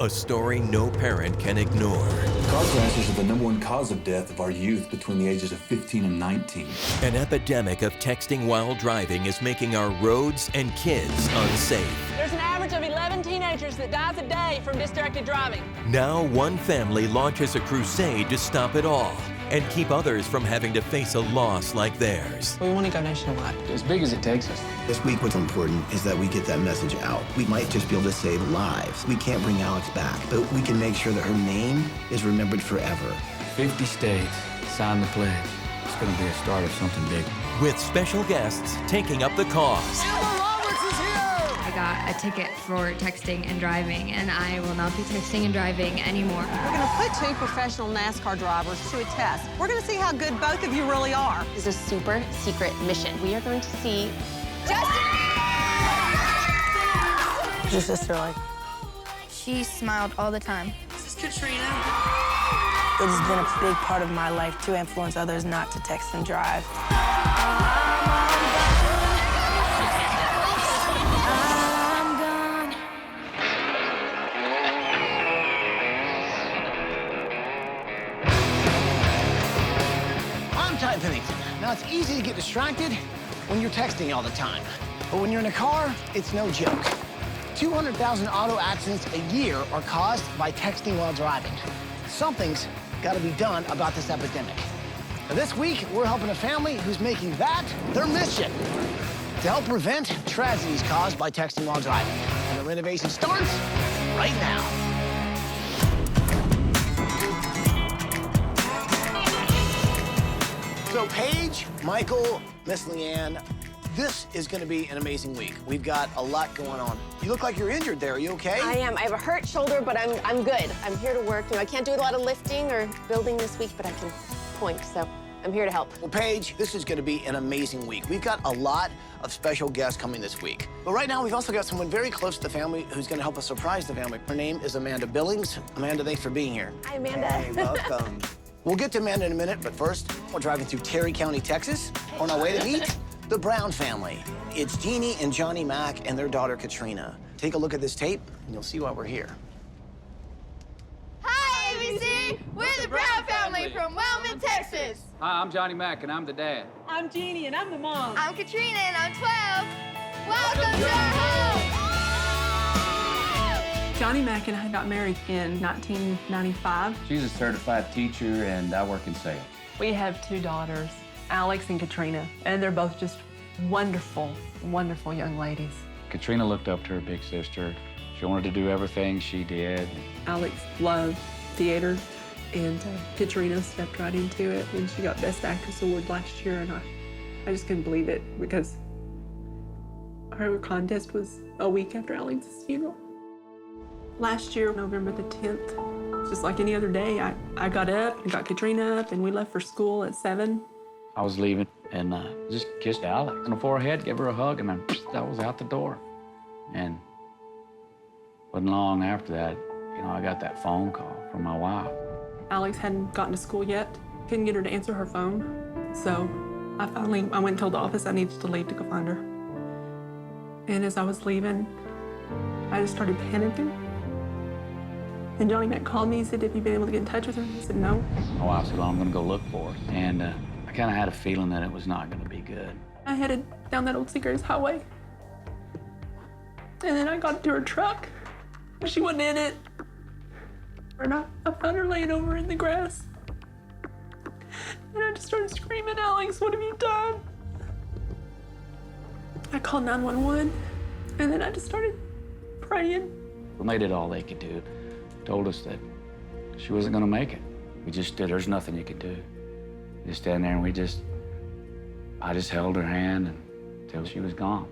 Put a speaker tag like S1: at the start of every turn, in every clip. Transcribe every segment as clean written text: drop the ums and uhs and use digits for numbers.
S1: A story no parent can ignore.
S2: Car crashes are the #1 cause of death of our youth between the ages of 15 and 19.
S1: An epidemic of texting while driving is making our roads and kids unsafe.
S3: There's an average of 11 teenagers that dies a day from distracted driving.
S1: Now one family launches a crusade to stop it all and keep others from having to face a loss like theirs.
S3: We want to go nationwide.
S4: As big as it takes us.
S5: This week, what's important is that we get that message out. We might just be able to save lives. We can't bring Alex back, but we can make sure that her name is remembered forever.
S4: 50 states signed the pledge. It's going to be a start of something big.
S1: With special guests taking up the cause.
S6: I got a ticket for texting and driving, and I will not be texting and driving anymore.
S3: We're going to put 2 professional NASCAR drivers to a test. We're going to see how good both of you really are.
S7: It's a super secret mission. We are going to see Justin!
S3: What's your sister like?
S6: She smiled all the time.
S3: This is Katrina.
S8: It has been a big part of my life to influence others not to text and drive.
S9: Now, it's easy to get distracted when you're texting all the time. But when you're in a car, it's no joke. 200,000 auto accidents a year are caused by texting while driving. Something's got to be done about this epidemic. Now, this week, we're helping a family who's making that their mission to help prevent tragedies caused by texting while driving. And the renovation starts right now. So Paige, Michael, Miss Leanne, this is going to be an amazing week. We've got a lot going on. You look like you're injured there. Are you okay?
S7: I am. I have a hurt shoulder, but I'm good. I'm here to work. You know, I can't do a lot of lifting or building this week, but I can point, so I'm here to help.
S9: Well, Paige, this is going to be an amazing week. We've got a lot of special guests coming this week. But right now, we've also got someone very close to the family who's going to help us surprise the family. Her name is Amanda Billings. Amanda, thanks for being here.
S7: Hi, Amanda.
S9: Hey, welcome. We'll get to Amanda in a minute, but first, we're driving through Terry County, Texas, on our way to meet the Brown family. It's Jeannie and Johnny Mack and their daughter, Katrina. Take a look at this tape, and you'll see why we're here.
S6: Hi, ABC! We're the Brown family from Wellman, Texas.
S4: Hi, I'm Johnny Mack, and I'm the dad.
S3: I'm Jeannie, and I'm the mom.
S6: I'm Katrina, and I'm 12. Welcome to our home!
S3: Johnny Mack and I got married in 1995.
S4: She's a certified teacher, and I work in sales.
S3: We have 2 daughters, Alex and Katrina, and they're both just wonderful, wonderful young ladies.
S4: Katrina looked up to her big sister. She wanted to do everything she did.
S3: Alex loved theater, and Katrina stepped right into it, and she got Best Actress Award last year, and I just couldn't believe it because her contest was a week after Alex's funeral. Last year, November the 10th, just like any other day, I got up and got Katrina up, and we left for school at 7.
S4: I was leaving, and just kissed Alex on the forehead, gave her a hug, and then I was out the door. And wasn't long after that, you know, I got that phone call from my wife.
S3: Alex hadn't gotten to school yet, couldn't get her to answer her phone. So I went and told the office I needed to leave to go find her. And as I was leaving, I just started panicking. And Johnny Mack called me. He said, have you been able to get in touch with her? I said, no.
S4: My wife said, well, I'm going to go look for her. And I kind of had a feeling that it was not going to be good.
S3: I headed down that old Seagraves Highway. And then I got into her truck. She wasn't in it. And I found her laying over in the grass. And I just started screaming, Alex, what have you done? I called 911. And then I just started praying.
S4: When they did all they could do, told us that she wasn't going to make it. We just did. There's nothing you could do. You just stand there, and I just held her hand until she was gone.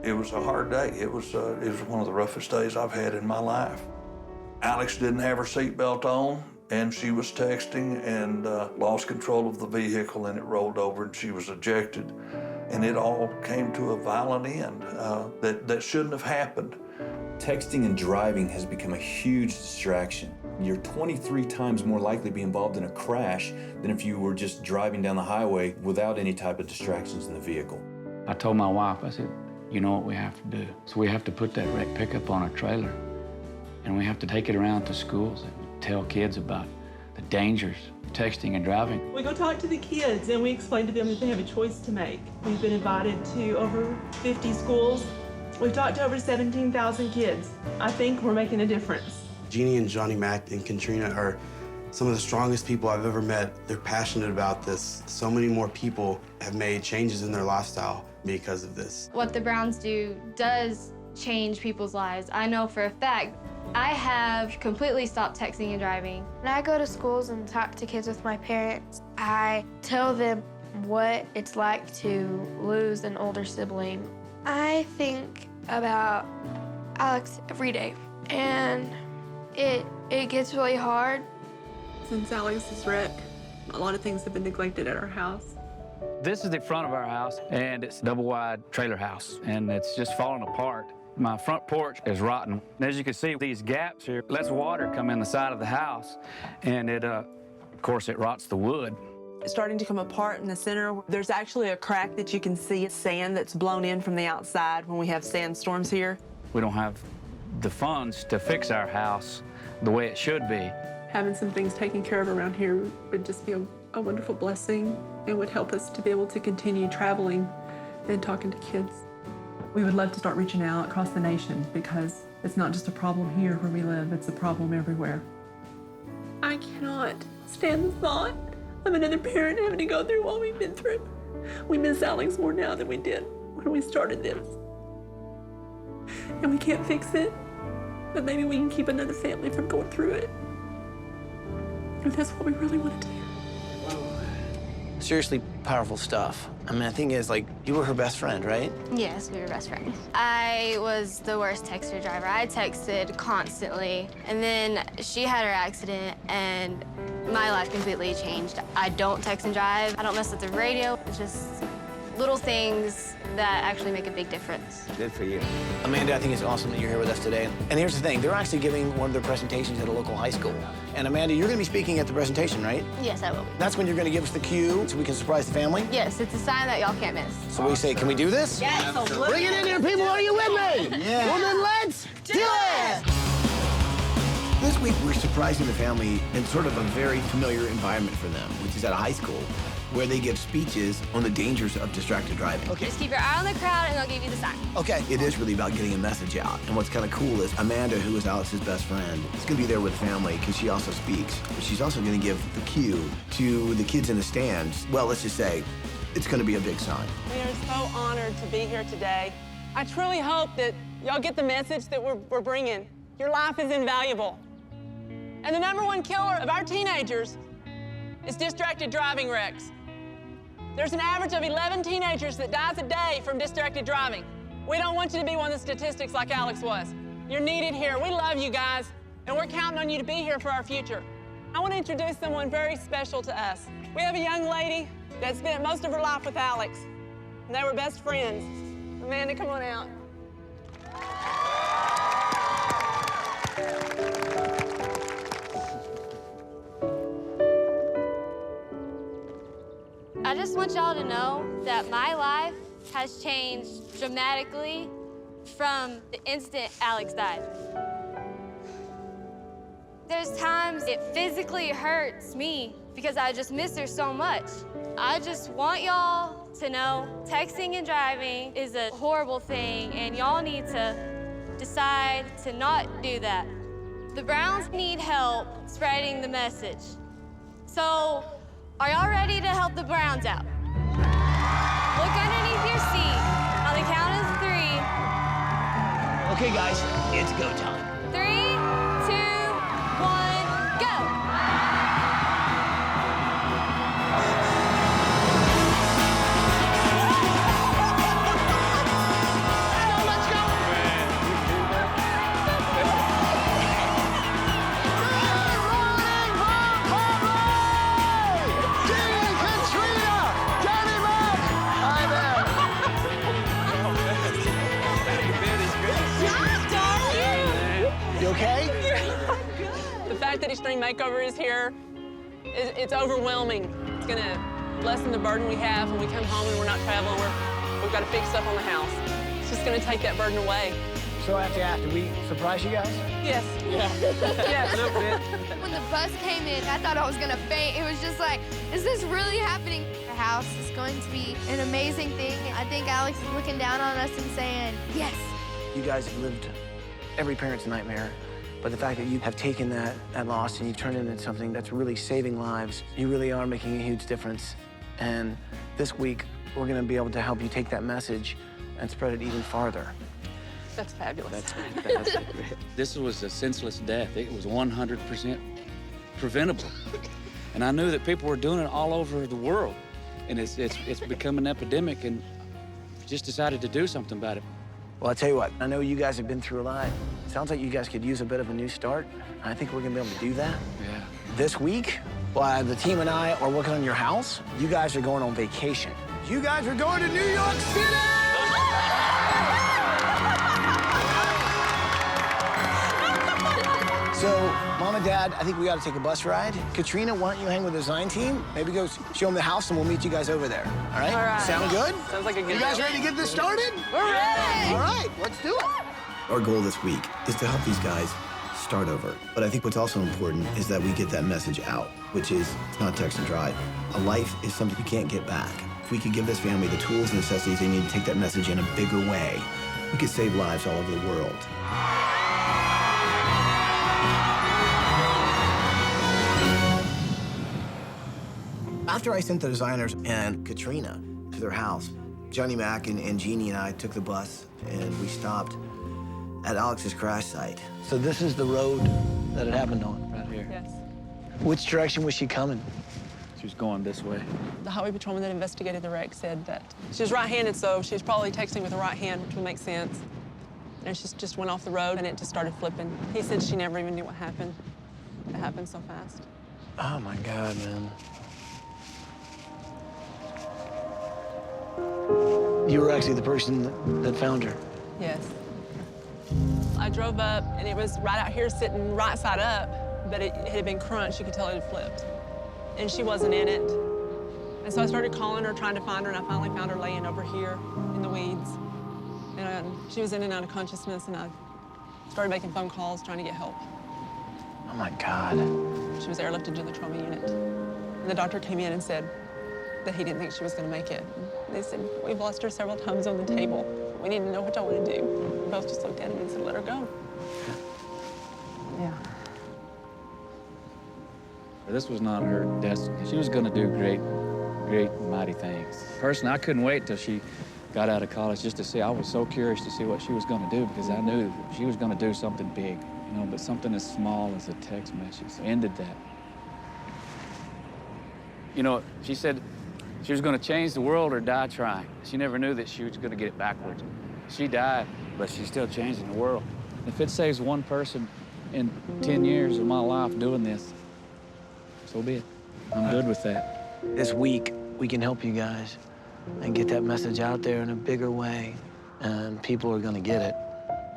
S10: It was a hard day. It was one of the roughest days I've had in my life. Alex didn't have her seatbelt on, and she was texting and lost control of the vehicle, and it rolled over, and she was ejected. And it all came to a violent end that shouldn't have happened.
S2: Texting and driving has become a huge distraction. You're 23 times more likely to be involved in a crash than if you were just driving down the highway without any type of distractions in the vehicle.
S4: I told my wife, I said, you know what we have to do. So we have to put that wrecked pickup on a trailer, and we have to take it around to schools and tell kids about the dangers of texting and driving.
S11: We go talk to the kids, and we explain to them that they have a choice to make. We've been invited to over 50 schools. We've talked to over 17,000 kids. I think we're making a difference.
S12: Jeannie and Johnny Mac and Katrina are some of the strongest people I've ever met. They're passionate about this. So many more people have made changes in their lifestyle because of this.
S6: What the Browns do does change people's lives. I know for a fact. I have completely stopped texting and driving.
S13: When I go to schools and talk to kids with my parents, I tell them what it's like to lose an older sibling. I think about Alex every day, and it gets really hard.
S3: Since Alex's wreck, a lot of things have been neglected at our house.
S4: This is the front of our house, and it's a double-wide trailer house, and it's just falling apart. My front porch is rotten. And as you can see, these gaps here, lets water come in the side of the house, and it, of course, it rots the wood.
S11: It's starting to come apart in the center. There's actually a crack that you can see, sand that's blown in from the outside when we have sandstorms here.
S4: We don't have the funds to fix our house the way it should be.
S3: Having some things taken care of around here would just be a wonderful blessing and would help us to be able to continue traveling and talking to kids. We would love to start reaching out across the nation because it's not just a problem here where we live, it's a problem everywhere. I cannot stand the thought of another parent having to go through what we've been through. We miss Alex more now than we did when we started this. And we can't fix it, but maybe we can keep another family from going through it. And that's what we really want to do.
S9: Seriously powerful stuff. I mean, the thing is, like, you were her best friend, right?
S6: Yes, we were best friends. I was the worst texter driver. I texted constantly, and then she had her accident, and my life completely changed. I don't text and drive. I don't mess with the radio. It's just little things that actually make a big difference.
S9: Good for you. Amanda, I think it's awesome that you're here with us today. And here's the thing, they're actually giving one of their presentations at a local high school. And Amanda, you're gonna be speaking at the presentation, right?
S6: Yes, I will.
S9: That's when you're gonna give us the cue so we can surprise the family?
S6: Yes, it's a sign that y'all can't miss.
S9: So we say, can we do this?
S6: Yes.
S9: Bring it in here, people, are you with me? Yeah. Well, then let's do it!
S5: This week, we're surprising the family in sort of a very familiar environment for them, which is at a high school, where they give speeches on the dangers of distracted driving.
S9: Okay.
S6: Just keep your eye on the crowd, and they'll give you the sign.
S9: Okay.
S5: It is really about getting a message out. And what's kind of cool is Amanda, who is Alex's best friend, is going to be there with the family because she also speaks. But she's also going to give the cue to the kids in the stands. Well, let's just say it's going to be a big sign.
S11: We are so honored to be here today. I truly hope that y'all get the message that we're bringing. Your life is invaluable. And the #1 killer of our teenagers is distracted driving wrecks. There's an average of 11 teenagers that dies a day from distracted driving. We don't want you to be one of the statistics like Alex was. You're needed here. We love you guys, and we're counting on you to be here for our future. I want to introduce someone very special to us. We have a young lady that spent most of her life with Alex, and they were best friends. Amanda, come on out.
S6: I just want y'all to know that my life has changed dramatically from the instant Alex died. There's times it physically hurts me because I just miss her so much. I just want y'all to know texting and driving is a horrible thing, and y'all need to decide to not do that. The Browns need help spreading the message. So, are y'all ready to help the Browns out? Look underneath your seat. On the count of 3.
S9: Okay, guys, it's go time.
S6: 3, 2, 1, go!
S9: Let's go! You okay?
S11: The fact that Extreme Makeover is here, it's overwhelming. It's gonna lessen the burden we have when we come home and we're not traveling. We've got to fix stuff on the house. It's just going to take that burden away.
S9: So after we surprise you guys?
S11: Yes. Yeah. Yeah, a little bit.
S13: When the bus came in, I thought I was gonna faint. It was just like, is this really happening? Our house is going to be an amazing thing. I think Alex is looking down on us and saying, yes.
S9: You guys have lived every parent's nightmare, but the fact that you have taken that loss and you've turned it into something that's really saving lives, you really are making a huge difference. And this week, we're gonna be able to help you take that message and spread it even farther.
S11: That's fabulous.
S4: That's fantastic. This was a senseless death. It was 100% preventable. And I knew that people were doing it all over the world. And it's become an epidemic, and just decided to do something about it.
S9: Well, I'll tell you what, I know you guys have been through a lot. Sounds like you guys could use a bit of a new start. I think we're gonna be able to do that.
S4: Yeah.
S9: This week, while the team and I are working on your house, you guys are going on vacation. You guys are going to New York City! So, Mom and Dad, I think we got to take a bus ride. Katrina, why don't you hang with the design team? Maybe go show them the house, and we'll meet you guys over there. All right?
S11: All right.
S9: Sound good?
S11: Sounds like a good
S9: You guys
S11: deal.
S9: ready to get this started?
S11: We're ready.
S9: All right, let's do it.
S5: Our goal this week is to help these guys start over. But I think what's also important is that we get that message out, which is it's not text and drive. A life is something you can't get back. If we could give this family the tools and necessities they need to take that message in a bigger way, we could save lives all over the world. After I sent the designers and Katrina to their house, Johnny Mac and Jeannie and I took the bus and we stopped at Alex's crash site. So this is the road that it happened on?
S4: Right here.
S11: Yes.
S9: Which direction was she coming?
S4: She was going this way.
S11: The highway patrolman that investigated the wreck said that she was right-handed, so she was probably texting with the right hand, which would make sense. And she just went off the road and it just started flipping. He said she never even knew what happened. It happened so fast.
S9: Oh my God, man. You were actually the person that found her.
S11: Yes. I drove up, and it was right out here sitting right side up, but it had been crunched. You could tell it had flipped. And she wasn't in it. And so I started calling her, trying to find her, and I finally found her laying over here in the weeds. And she was in and out of consciousness, and I started making phone calls, trying to get help.
S9: Oh my God.
S11: She was airlifted to the trauma unit. And the doctor came in and said that he didn't think she was going to make it. They said, we've lost her several times on the table. We need to know what y'all want to do. We both just looked at him and said, let her go. Yeah.
S4: This was not her destiny. She was going to do great, mighty things. Personally, I couldn't wait till she got out of college just to see. I was so curious to see what she was going to do because I knew she was going to do something big, you know, but something as small as a text message ended that. You know, she said she was going to change the world or die trying. She never knew that she was going to get it backwards. She died, but she's still changing the world. If it saves one person in 10 years of my life doing this, so be it. I'm good with that.
S9: This week, we can help you guys and get that message out there in a bigger way, and people are going to get it.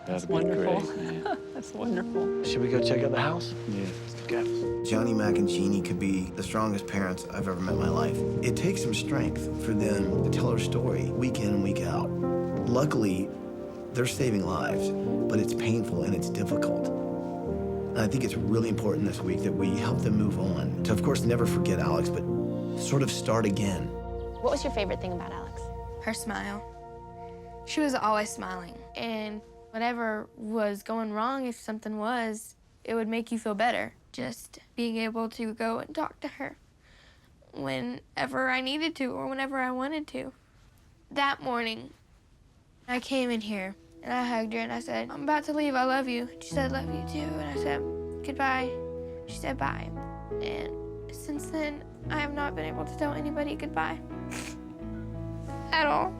S4: That's
S11: wonderful.
S4: Great, man.
S11: That's wonderful.
S9: Should we go check out the house?
S4: Yeah.
S9: Okay.
S5: Johnny Mac and Jeannie could be the strongest parents I've ever met in my life. It takes some strength for them to tell their story week in and week out. Luckily, they're saving lives, but it's painful and it's difficult. And I think it's really important this week that we help them move on. To, of course, never forget Alex, but sort of start again.
S7: What was your favorite thing about Alex?
S13: Her smile. She was always smiling, and whatever was going wrong, if something was, it would make you feel better. Just being able to go and talk to her whenever I needed to or whenever I wanted to. That morning, I came in here and I hugged her and I said, I'm about to leave, I love you. She said, love you too. And I said, goodbye. She said, bye. And since then, I have not been able to tell anybody goodbye at all.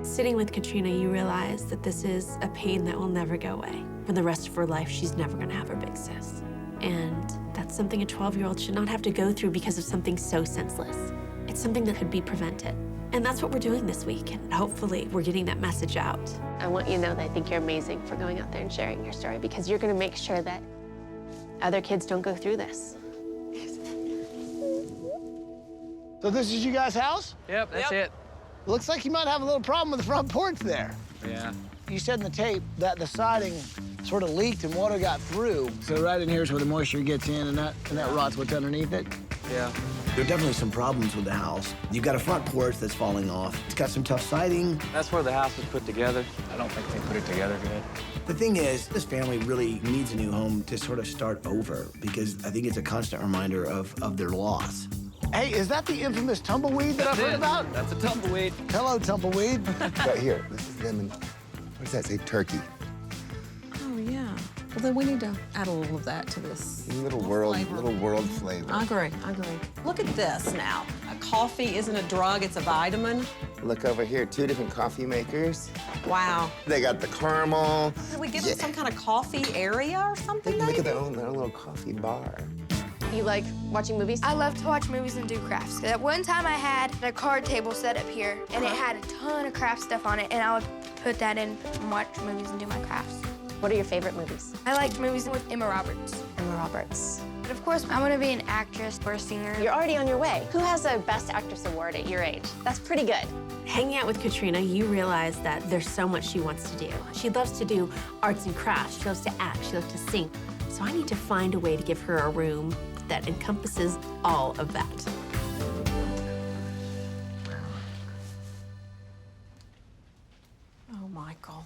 S14: Sitting with Katrina, you realize that this is a pain that will never go away. For the rest of her life, she's never gonna have her big sis. And that's something a 12-year-old should not have to go through because of something so senseless. It's something that could be prevented. And that's what we're doing this week, and hopefully we're getting that message out.
S7: I want you to know that I think you're amazing for going out there and sharing your story because you're gonna make sure that other kids don't go through this.
S9: So this is you guys' house?
S4: Yep, that's it.
S9: Looks like you might have a little problem with the front porch there.
S4: Yeah.
S9: You said in the tape that the siding sort of leaked and water got through. So right in here is where the moisture gets in, and that rots what's underneath it.
S4: Yeah.
S5: There are definitely some problems with the house. You've got a front porch that's falling off. It's got some tough siding.
S4: That's where the house was put together. I don't think they put it together good.
S5: The thing is, this family really needs a new home to sort of start over because I think it's a constant reminder of their loss.
S9: Hey, is that the infamous tumbleweed that I've heard about?
S4: That's a tumbleweed.
S9: Hello, tumbleweed.
S15: Right here, this is lemon. What does that say? Turkey.
S16: Oh, yeah. Well, then we need to add a little of that to this.
S15: Little world flavor.
S16: I agree. Look at this now. A coffee isn't a drug, it's a vitamin.
S15: Look over here, 2 different coffee makers.
S16: Wow.
S15: They got the caramel.
S16: Did we give them some kind of coffee area or something?
S15: They can make their own little coffee bar.
S7: You like watching movies?
S13: I love to watch movies and do crafts. At one time I had a card table set up here, and it had a ton of craft stuff on it, and I would put that in and watch movies and do my crafts.
S7: What are your favorite movies?
S13: I liked movies with Emma Roberts.
S7: Emma Roberts.
S13: But of course, I want to be an actress or a singer.
S7: You're already on your way. Who has a Best Actress award at your age? That's pretty good.
S14: Hanging out with Katrina, you realize that there's so much she wants to do. She loves to do arts and crafts. She loves to act. She loves to sing. So I need to find a way to give her a room that encompasses all of that.
S16: Oh, Michael.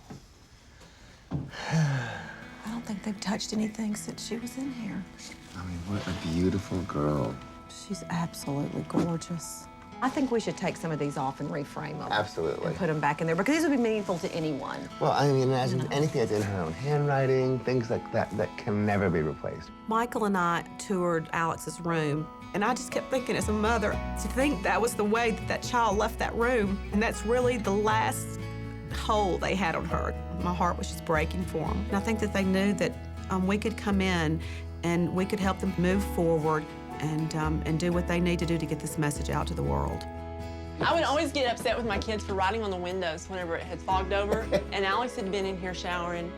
S16: I don't think they've touched anything since she was in here.
S15: I mean, what a beautiful girl.
S16: She's absolutely gorgeous. I think we should take some of these off and reframe them.
S15: Absolutely.
S16: And put them back in there, because these would be meaningful to anyone.
S15: Well, I mean, imagine anything that's in her own handwriting, things like that that can never be replaced.
S16: Michael and I toured Alex's room, and I just kept thinking as a mother, to think that was the way that child left that room, and that's really the last hold they had on her. My heart was just breaking for them. And I think that they knew that we could come in and we could help them move forward and do what they need to do to get this message out to the world.
S11: I would always get upset with my kids for writing on the windows whenever it had fogged over. And Alex had been in here showering,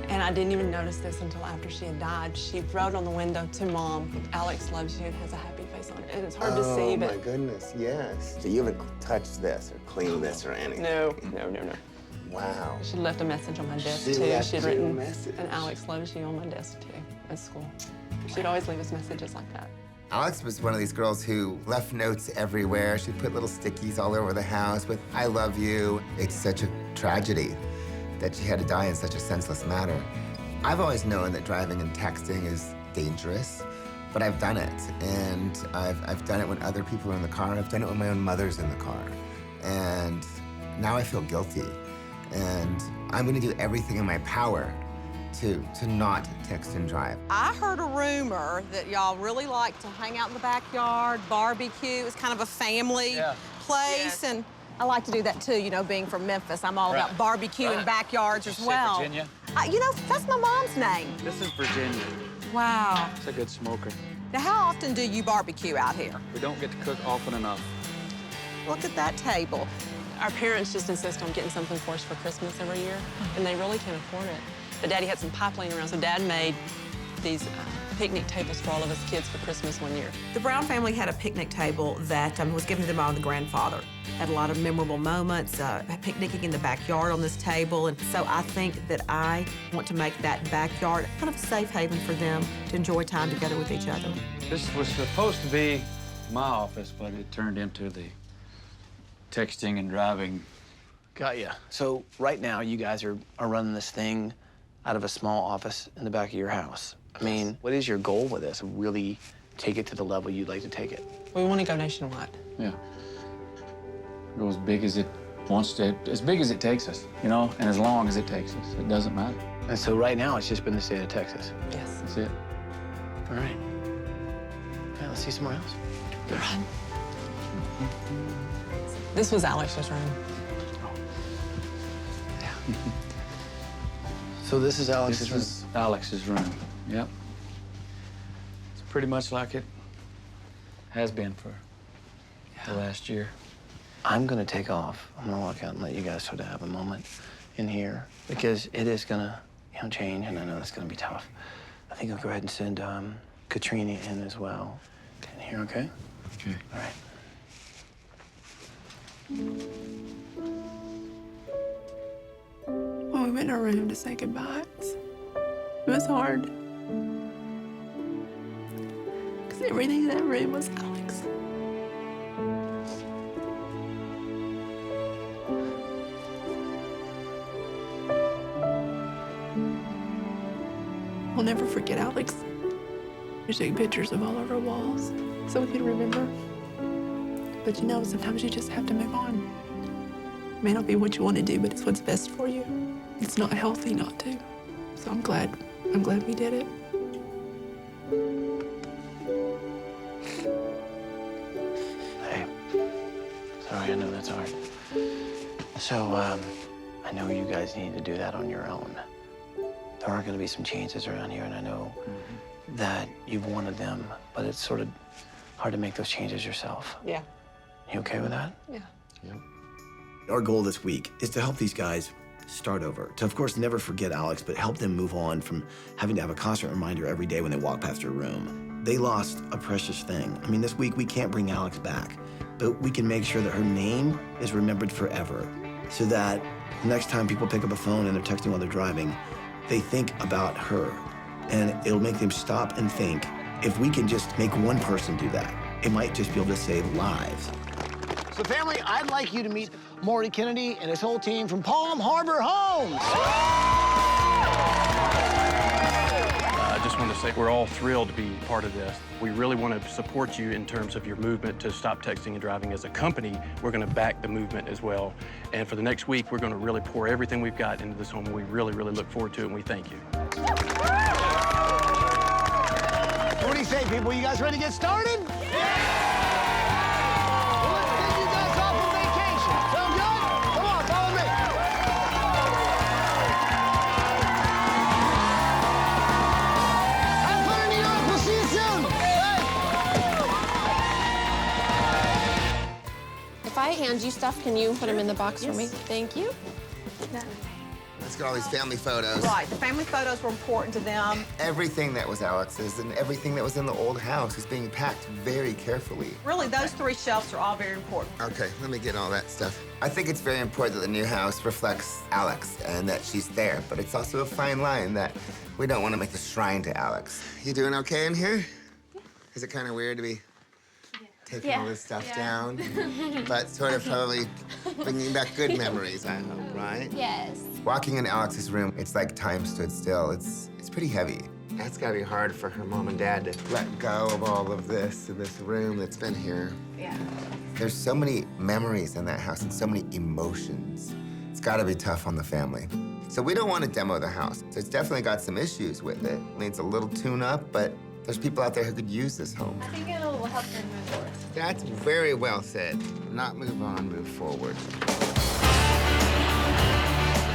S11: and I didn't even notice this until after she had died. She wrote on the window to Mom, "Alex loves you," and has a happy face on it. And it's hard to see, but...
S15: Oh, my goodness, yes. So you haven't touched this or cleaned this or anything?
S11: No.
S15: Wow.
S11: She left a message on my desk, too. She'd written, "And Alex loves you," on my desk, too, at school. She'd always leave us messages like that.
S15: Alex was one of these girls who left notes everywhere. She'd put little stickies all over the house with, "I love you." It's such a tragedy that she had to die in such a senseless manner. I've always known that driving and texting is dangerous, but I've done it. And I've done it when other people are in the car. I've done it when my own mother's in the car. And now I feel guilty. And I'm gonna do everything in my power to not text and drive.
S16: I heard a rumor that y'all really like to hang out in the backyard, barbecue. It's kind of a family place, and I like to do that too, you know, being from Memphis. I'm all about barbecue and backyards as well.
S4: Virginia?
S16: You know, that's my mom's name.
S4: This is Virginia.
S16: Wow.
S4: She's a good smoker.
S16: Now, how often do you barbecue out here?
S4: We don't get to cook often enough.
S16: Look at that table.
S11: Our parents just insist on getting something for us for Christmas every year, and they really can't afford it. But Daddy had some pipe laying around, so Dad made these picnic tables for all of us kids for Christmas one year.
S16: The Brown family had a picnic table that was given to them by the grandfather. Had a lot of memorable moments, picnicking in the backyard on this table, and so I think that I want to make that backyard kind of a safe haven for them to enjoy time together with each other.
S4: This was supposed to be my office, but it turned into the texting and driving.
S17: Got ya. So right now, you guys are running this thing out of a small office in the back of your house. I mean, what is your goal with this? Really take it to the level you'd like to take it?
S11: We want to go nationwide.
S4: Yeah. Go as big as it wants to, as big as it takes us, you know, and as long as it takes us. It doesn't matter.
S17: And so right now, it's just been the state of Texas.
S11: Yes.
S4: That's it.
S17: All right. All right, let's see somewhere else.
S11: All right. This was Alex's room.
S17: So this is Alex's room?
S4: This is Alex's room, yep. It's pretty much like it has been for the last year.
S17: I'm gonna take off. I'm gonna walk out and let you guys sort of have a moment in here, because it is gonna, you know, change, and I know it's gonna be tough. I think I'll go ahead and send Katrina in as well. In here, okay?
S4: Okay.
S17: All right.
S3: When we went in our room to say goodbyes, it was hard. Because everything in that room was Alex. We'll never forget Alex. We took pictures of all of our walls so we could remember. But you know, sometimes you just have to move on. It may not be what you want to do, but it's what's best for you. It's not healthy not to. So I'm glad we did it.
S17: Hey, sorry, I know that's hard. So, I know you guys need to do that on your own. There are going to be some changes around here, and I know that you've wanted them, but it's sort of hard to make those changes yourself.
S3: Yeah.
S17: You okay with that?
S3: Yeah.
S5: Our goal this week is to help these guys start over. To, of course, never forget Alex, but help them move on from having to have a constant reminder every day when they walk past your room. They lost a precious thing. I mean, this week we can't bring Alex back, but we can make sure that her name is remembered forever so that next time people pick up a phone and they're texting while they're driving, they think about her. And it'll make them stop and think, if we can just make one person do that, it might just be able to save lives.
S9: So family, I'd like you to meet Maury Kennedy and his whole team from Palm Harbor Homes.
S18: I just want to say we're all thrilled to be part of this. We really want to support you in terms of your movement to stop texting and driving. As a company, we're going to back the movement as well. And for the next week, we're going to really pour everything we've got into this home, and we really, really look forward to it, and we thank you.
S9: What do you say, people? You guys ready to get started? Yeah! Well, let's take you guys off on vacation. Sound good? Come on, follow me. Have fun in New York. We'll see you soon.
S7: If I hand you stuff, can you put them in the box for me? Thank you.
S15: Let's get all these family photos.
S16: Right, the family photos were important to them.
S15: Everything that was Alex's and everything that was in the old house is being packed very carefully.
S16: Really, those 3 shelves are all very important.
S15: Okay, let me get all that stuff. I think it's very important that the new house reflects Alex and that she's there, but it's also a fine line that we don't want to make a shrine to Alex. You doing okay in here? Yeah. Is it kind of weird to be taking all this stuff down? But sort of probably bringing back good memories, I hope, right?
S13: Yes.
S15: Walking in Alex's room, it's like time stood still. It's pretty heavy. That's gotta be hard for her mom and dad to let go of all of this in this room that's been here.
S13: Yeah.
S15: There's so many memories in that house and so many emotions. It's gotta be tough on the family. So we don't want to demo the house. It's definitely got some issues with it. It needs a little tune-up, but there's people out there who could use this home.
S13: I think it'll help them move forward.
S15: That's very well said. Not move on, move forward.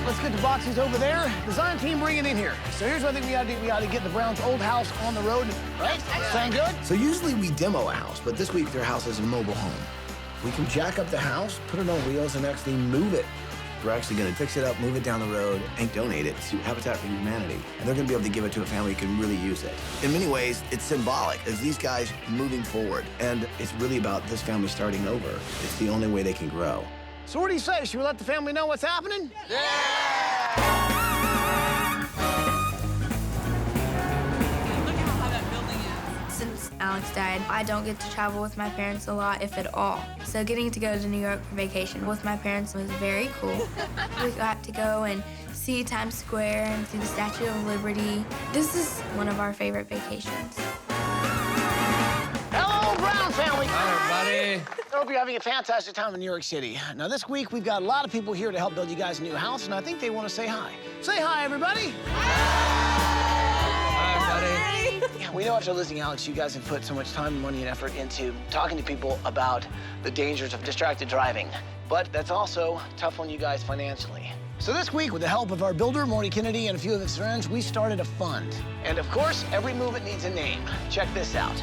S9: Let's get the boxes over there. Design team, bring it in here. So here's what I think we gotta do. We gotta get the Browns' old house on the road, right? Sound good?
S5: So usually we demo a house, but this week their house is a mobile home. We can jack up the house, put it on wheels, and actually move it. We're actually gonna fix it up, move it down the road, and donate it to Habitat for Humanity. And they're gonna be able to give it to a family who can really use it. In many ways, it's symbolic as these guys moving forward. And it's really about this family starting over. It's the only way they can grow.
S9: So what do you say? Should we let the family know what's happening?
S13: Since Alex died, I don't get to travel with my parents a lot, if at all. So getting to go to New York for vacation with my parents was very cool. We got to go and see Times Square and see the Statue of Liberty. This is one of our favorite vacations.
S9: Hello, Brown family.
S19: Hi, everybody.
S9: I hope you're having a fantastic time in New York City. Now, this week, we've got a lot of people here to help build you guys a new house, and I think they want to say hi. Say hi, everybody.
S19: Hi, everybody.
S9: Yeah, we know after losing Alex, you guys have put so much time, money, and effort into talking to people about the dangers of distracted driving. But that's also tough on you guys financially. So this week, with the help of our builder, Maury Kennedy, and a few of his friends, we started a fund. And of course, every movement needs a name. Check this out.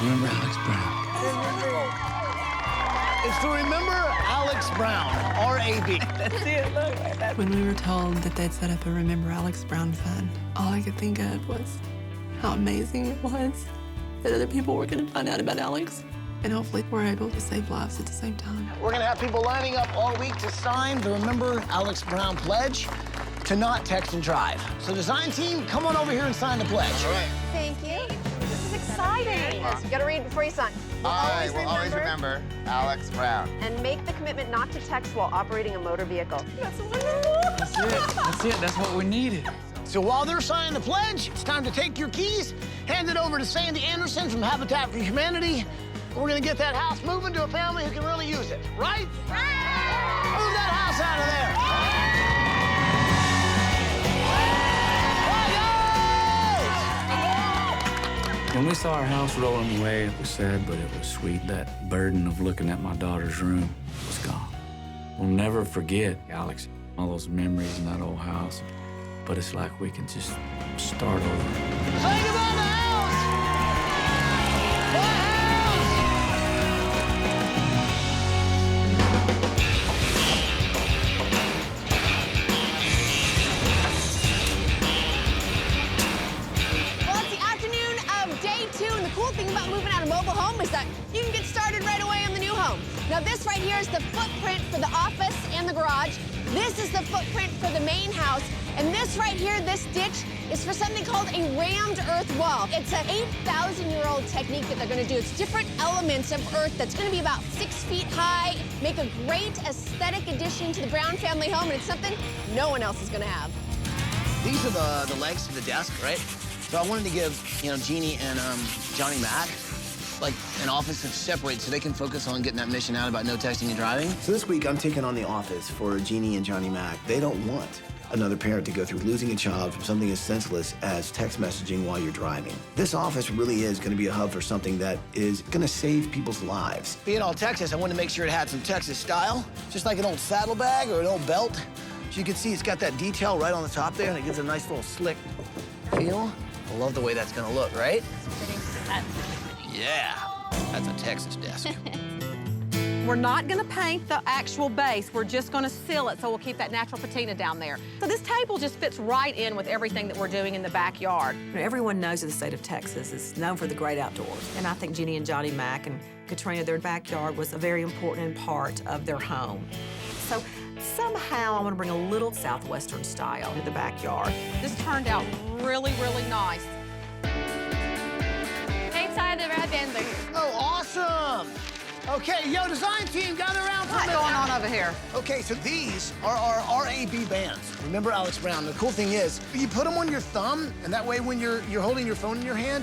S19: Remember Alex Brown?
S9: It's to remember Alex Brown, R.A.B.
S3: That's it, look. When we were told that they'd set up a Remember Alex Brown fund, all I could think of was how amazing it was that other people were going to find out about Alex. And hopefully we're able to save lives at the same time.
S9: We're gonna have people lining up all week to sign the Remember Alex Brown pledge to not text and drive. So design team, come on over here and sign the pledge. All right.
S7: Thank you. This is exciting. Yes, you gotta read before you sign.
S15: I will always remember Alex Brown.
S7: And make the commitment not to text while operating a motor vehicle.
S19: That's it. That's what we needed.
S9: So while they're signing the pledge, it's time to take your keys, hand it over to Sandy Anderson from Habitat for Humanity. We're gonna get that house moving to a family who can really use it, right? Move that house out of there.
S4: When we saw our house rolling away, it was sad, but it was sweet. That burden of looking at my daughter's room was gone. We'll never forget, Alex, all those memories in that old house. But it's like we can just start over.
S9: Say goodbye to the house!
S7: Well, it's the afternoon of day 2, and the cool thing about moving out of mobile home is that you can get started right away on the new home. Now, this right here is the footprint for the office and the garage. This is the footprint for the main house. And this right here, this ditch, is for something called a rammed earth wall. It's an 8,000-year-old technique that they're gonna do. It's different elements of earth that's gonna be about 6 feet high, make a great aesthetic addition to the Brown family home, and it's something no one else is gonna have.
S9: These are the legs to the desk, right? So I wanted to give, Jeannie and Johnny Mac like an office that's separated so they can focus on getting that mission out about no texting and driving. So this week I'm taking on the office for Jeannie and Johnny Mac. They don't want another parent to go through losing a child from something as senseless as text messaging while you're driving. This office really is going to be a hub for something that is going to save people's lives. Being all Texas, I wanted to make sure it had some Texas style, just like an old saddlebag or an old belt. So you can see it's got that detail right on the top there, and it gives a nice little slick feel. I love the way that's going to look, right? Yeah, that's a Texas desk.
S11: We're not gonna paint the actual base. We're just gonna seal it, so we'll keep that natural patina down there. So this table just fits right in with everything that we're doing in the backyard.
S16: Everyone knows the state of Texas is known for the great outdoors. And I think Jenny and Johnny Mac and Katrina, their backyard was a very important part of their home. So somehow I want to bring a little Southwestern style to the backyard.
S11: This turned out really, really nice.
S6: Hey, Ty, the red bands are here.
S9: Oh, awesome! Okay, yo, design team, gather around for a minute.
S11: What's going on over here?
S9: Okay, so these are our RAB bands. Remember Alex Brown. The cool thing is, you put them on your thumb, and that way when you're holding your phone in your hand,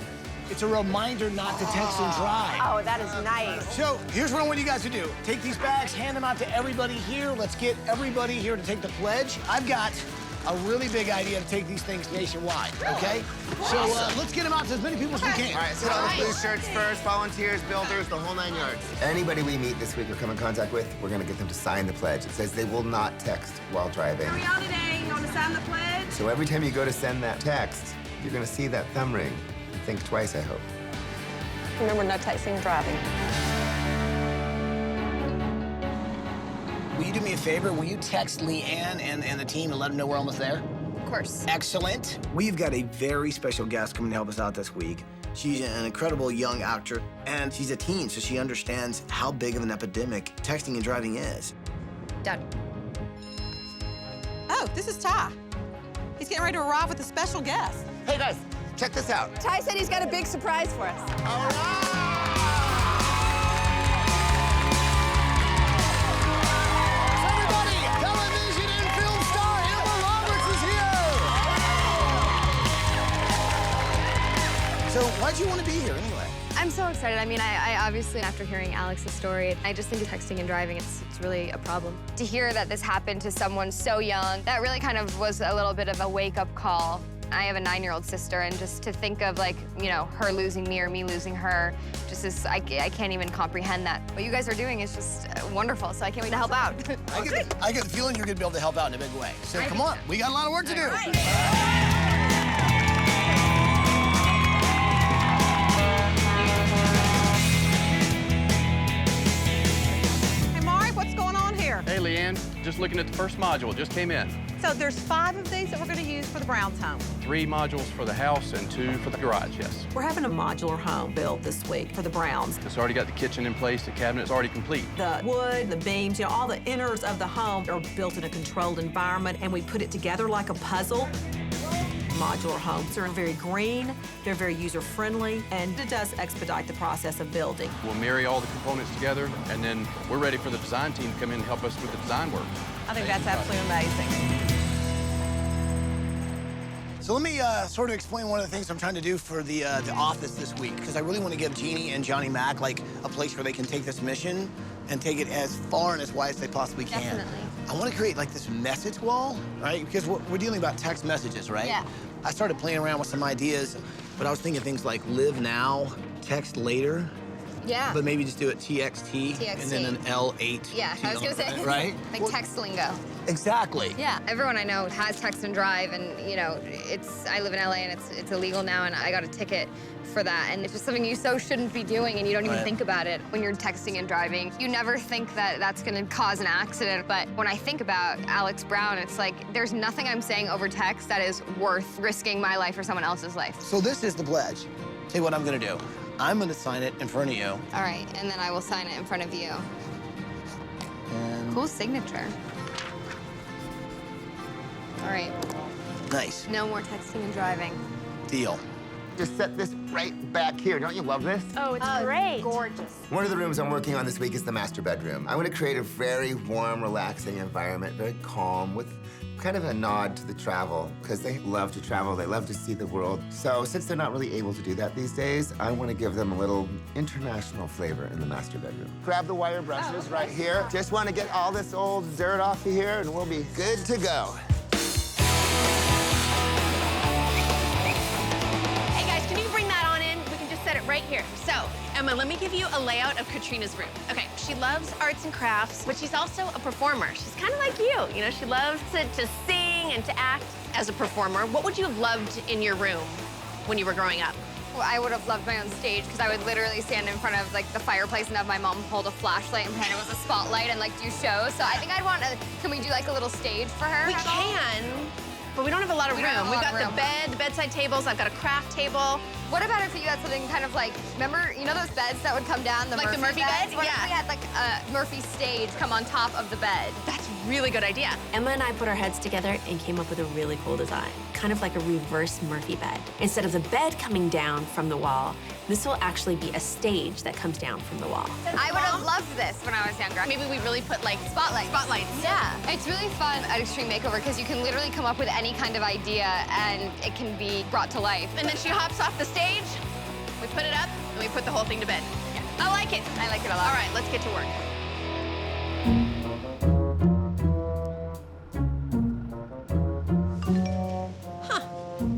S9: it's a reminder not to text and drive.
S7: Oh, that is nice.
S9: So here's what I want you guys to do. Take these bags, hand them out to everybody here. Let's get everybody here to take the pledge. I've got a really big idea to take these things nationwide, okay? So let's get them out to as many people as we can.
S15: All right, so all the blue shirts first, volunteers, builders, the whole 9 yards. Anybody we meet this week or come in contact with, we're gonna get them to sign the pledge. It says they will not text while driving.
S16: How are y'all today? You want to sign the pledge?
S15: So every time you go to send that text, you're gonna see that thumb ring. And think twice, I hope.
S7: Remember, no texting and driving.
S9: Will you do me a favor? Will you text Leanne and the team and let them know we're almost there?
S7: Of course.
S9: Excellent. We've got a very special guest coming to help us out this week. She's an incredible young actor, and she's a teen, so she understands how big of an epidemic texting and driving is.
S7: Dad.
S11: Oh, this is Ty. He's getting ready to arrive with a special guest.
S15: Hey, guys, check this out.
S7: Ty said he's got a big surprise for us.
S15: All right!
S9: So why'd you want to be here anyway?
S6: I'm so excited. I mean, I obviously, after hearing Alex's story, I just think texting and driving, it's really a problem. To hear that this happened to someone so young, that really kind of was a little bit of a wake-up call. I have a 9-year-old sister, and just to think of, like, you know, her losing me or me losing her, just is, I can't even comprehend that. What you guys are doing is just wonderful, so I can't wait to help out.
S9: I get the feeling you're going to be able to help out in a big way. So come on, we got a lot of work to do.
S18: Hey, Leanne, just looking at the first module. It just came in.
S16: So there's 5 of these that we're going to use for the Browns home.
S18: 3 modules for the house and 2 for the garage, yes.
S16: We're having a modular home built this week for the Browns.
S18: It's already got the kitchen in place. The cabinet's already complete.
S16: The wood, the beams, you know, all the inners of the home are built in a controlled environment, and we put it together like a puzzle. Modular homes are very green, they're very user-friendly, and it does expedite the process of building.
S18: We'll marry all the components together, and then we're ready for the design team to come in and help us with the design work.
S16: I think that's absolutely amazing.
S9: So let me sort of explain one of the things I'm trying to do for the office this week, because I really want to give Jeannie and Johnny Mac like a place where they can take this mission and take it as far and as wide as they possibly can.
S7: Definitely.
S9: I want to create like this message wall, right? Because we're dealing about text messages, right?
S7: Yeah.
S9: I started playing around with some ideas, but I was thinking things like live now, text later.
S7: Yeah.
S9: But maybe just do it TXT,
S7: TXT.
S9: and then an L8.
S7: Yeah, I was gonna say.
S9: Right?
S7: Like text lingo.
S9: Exactly.
S7: Yeah, everyone I know has text and drive, and you know, I live in LA and it's illegal now, and I got a ticket for that, and it's just something you so shouldn't be doing, and you don't even think about it when you're texting and driving. You never think that that's gonna cause an accident, but when I think about Alex Brown, it's like there's nothing I'm saying over text that is worth risking my life or someone else's life.
S9: So this is the pledge. Tell you what I'm gonna do. I'm gonna sign it in front of you.
S7: All right, and then I will sign it in front of you.
S9: And
S7: cool signature. All right.
S9: Nice.
S7: No more texting and driving.
S9: Deal.
S15: Just set this right back here. Don't you love this?
S7: Oh, it's great. Gorgeous.
S15: One of the rooms I'm working on this week is the master bedroom. I want to create a very warm, relaxing environment, very calm, with kind of a nod to the travel, because they love to travel, they love to see the world. So since they're not really able to do that these days, I want to give them a little international flavor in the master bedroom. Grab the wire brushes right here. Just want to get all this old dirt off of here, and we'll be good to go.
S7: Hey guys, can you bring that on in? We can just set it right here. So, Emma, let me give you a layout of Katrina's room. Okay, she loves arts and crafts, but she's also a performer. She's kind of like you. You know, she loves to sing and to act as a performer. What would you have loved in your room when you were growing up? Well, I would have loved my own stage, because I would literally stand in front of like the fireplace and have my mom hold a flashlight and pretend it was a spotlight and like do shows. So I think I'd want to, can we do like a little stage for her? We can, but we don't have a lot of room. We've got the bed, the bedside tables, I've got a craft table. What about if you had something kind of like, remember, you know those beds that would come down, the Murphy beds? What if we had like a Murphy stage come on top of the bed? That's a really good idea.
S14: Emma and I put our heads together and came up with a really cool design, kind of like a reverse Murphy bed. Instead of the bed coming down from the wall, this will actually be a stage that comes down from the wall.
S7: I would have loved this when I was younger. Maybe we really put like spotlights. Yeah. It's really fun at Extreme Makeover because you can literally come up with any kind of idea and it can be brought to life. And then she hops off the stage, we put it up, and we put the whole thing to bed. Yeah. I like it. I like it a lot. All right, let's get to work.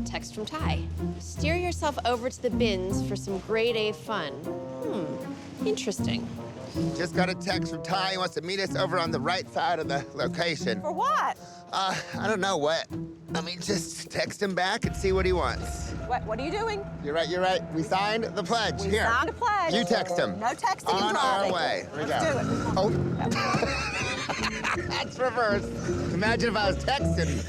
S7: Text from Ty. Steer yourself over to the bins for some grade A fun. Interesting.
S15: Just got a text from Ty. He wants to meet us over on the right side of the location.
S16: For what?
S15: I don't know what. I mean, just text him back and see what he wants.
S16: What are you doing?
S15: You're right, you're right. We signed the pledge.
S16: We
S15: Here.
S16: signed a pledge.
S15: You text him.
S16: No texting and
S15: on
S16: driving.
S15: our way. Here we
S16: Let's
S15: go.
S16: do it.
S15: Oh. That's reverse. Imagine if I was texting.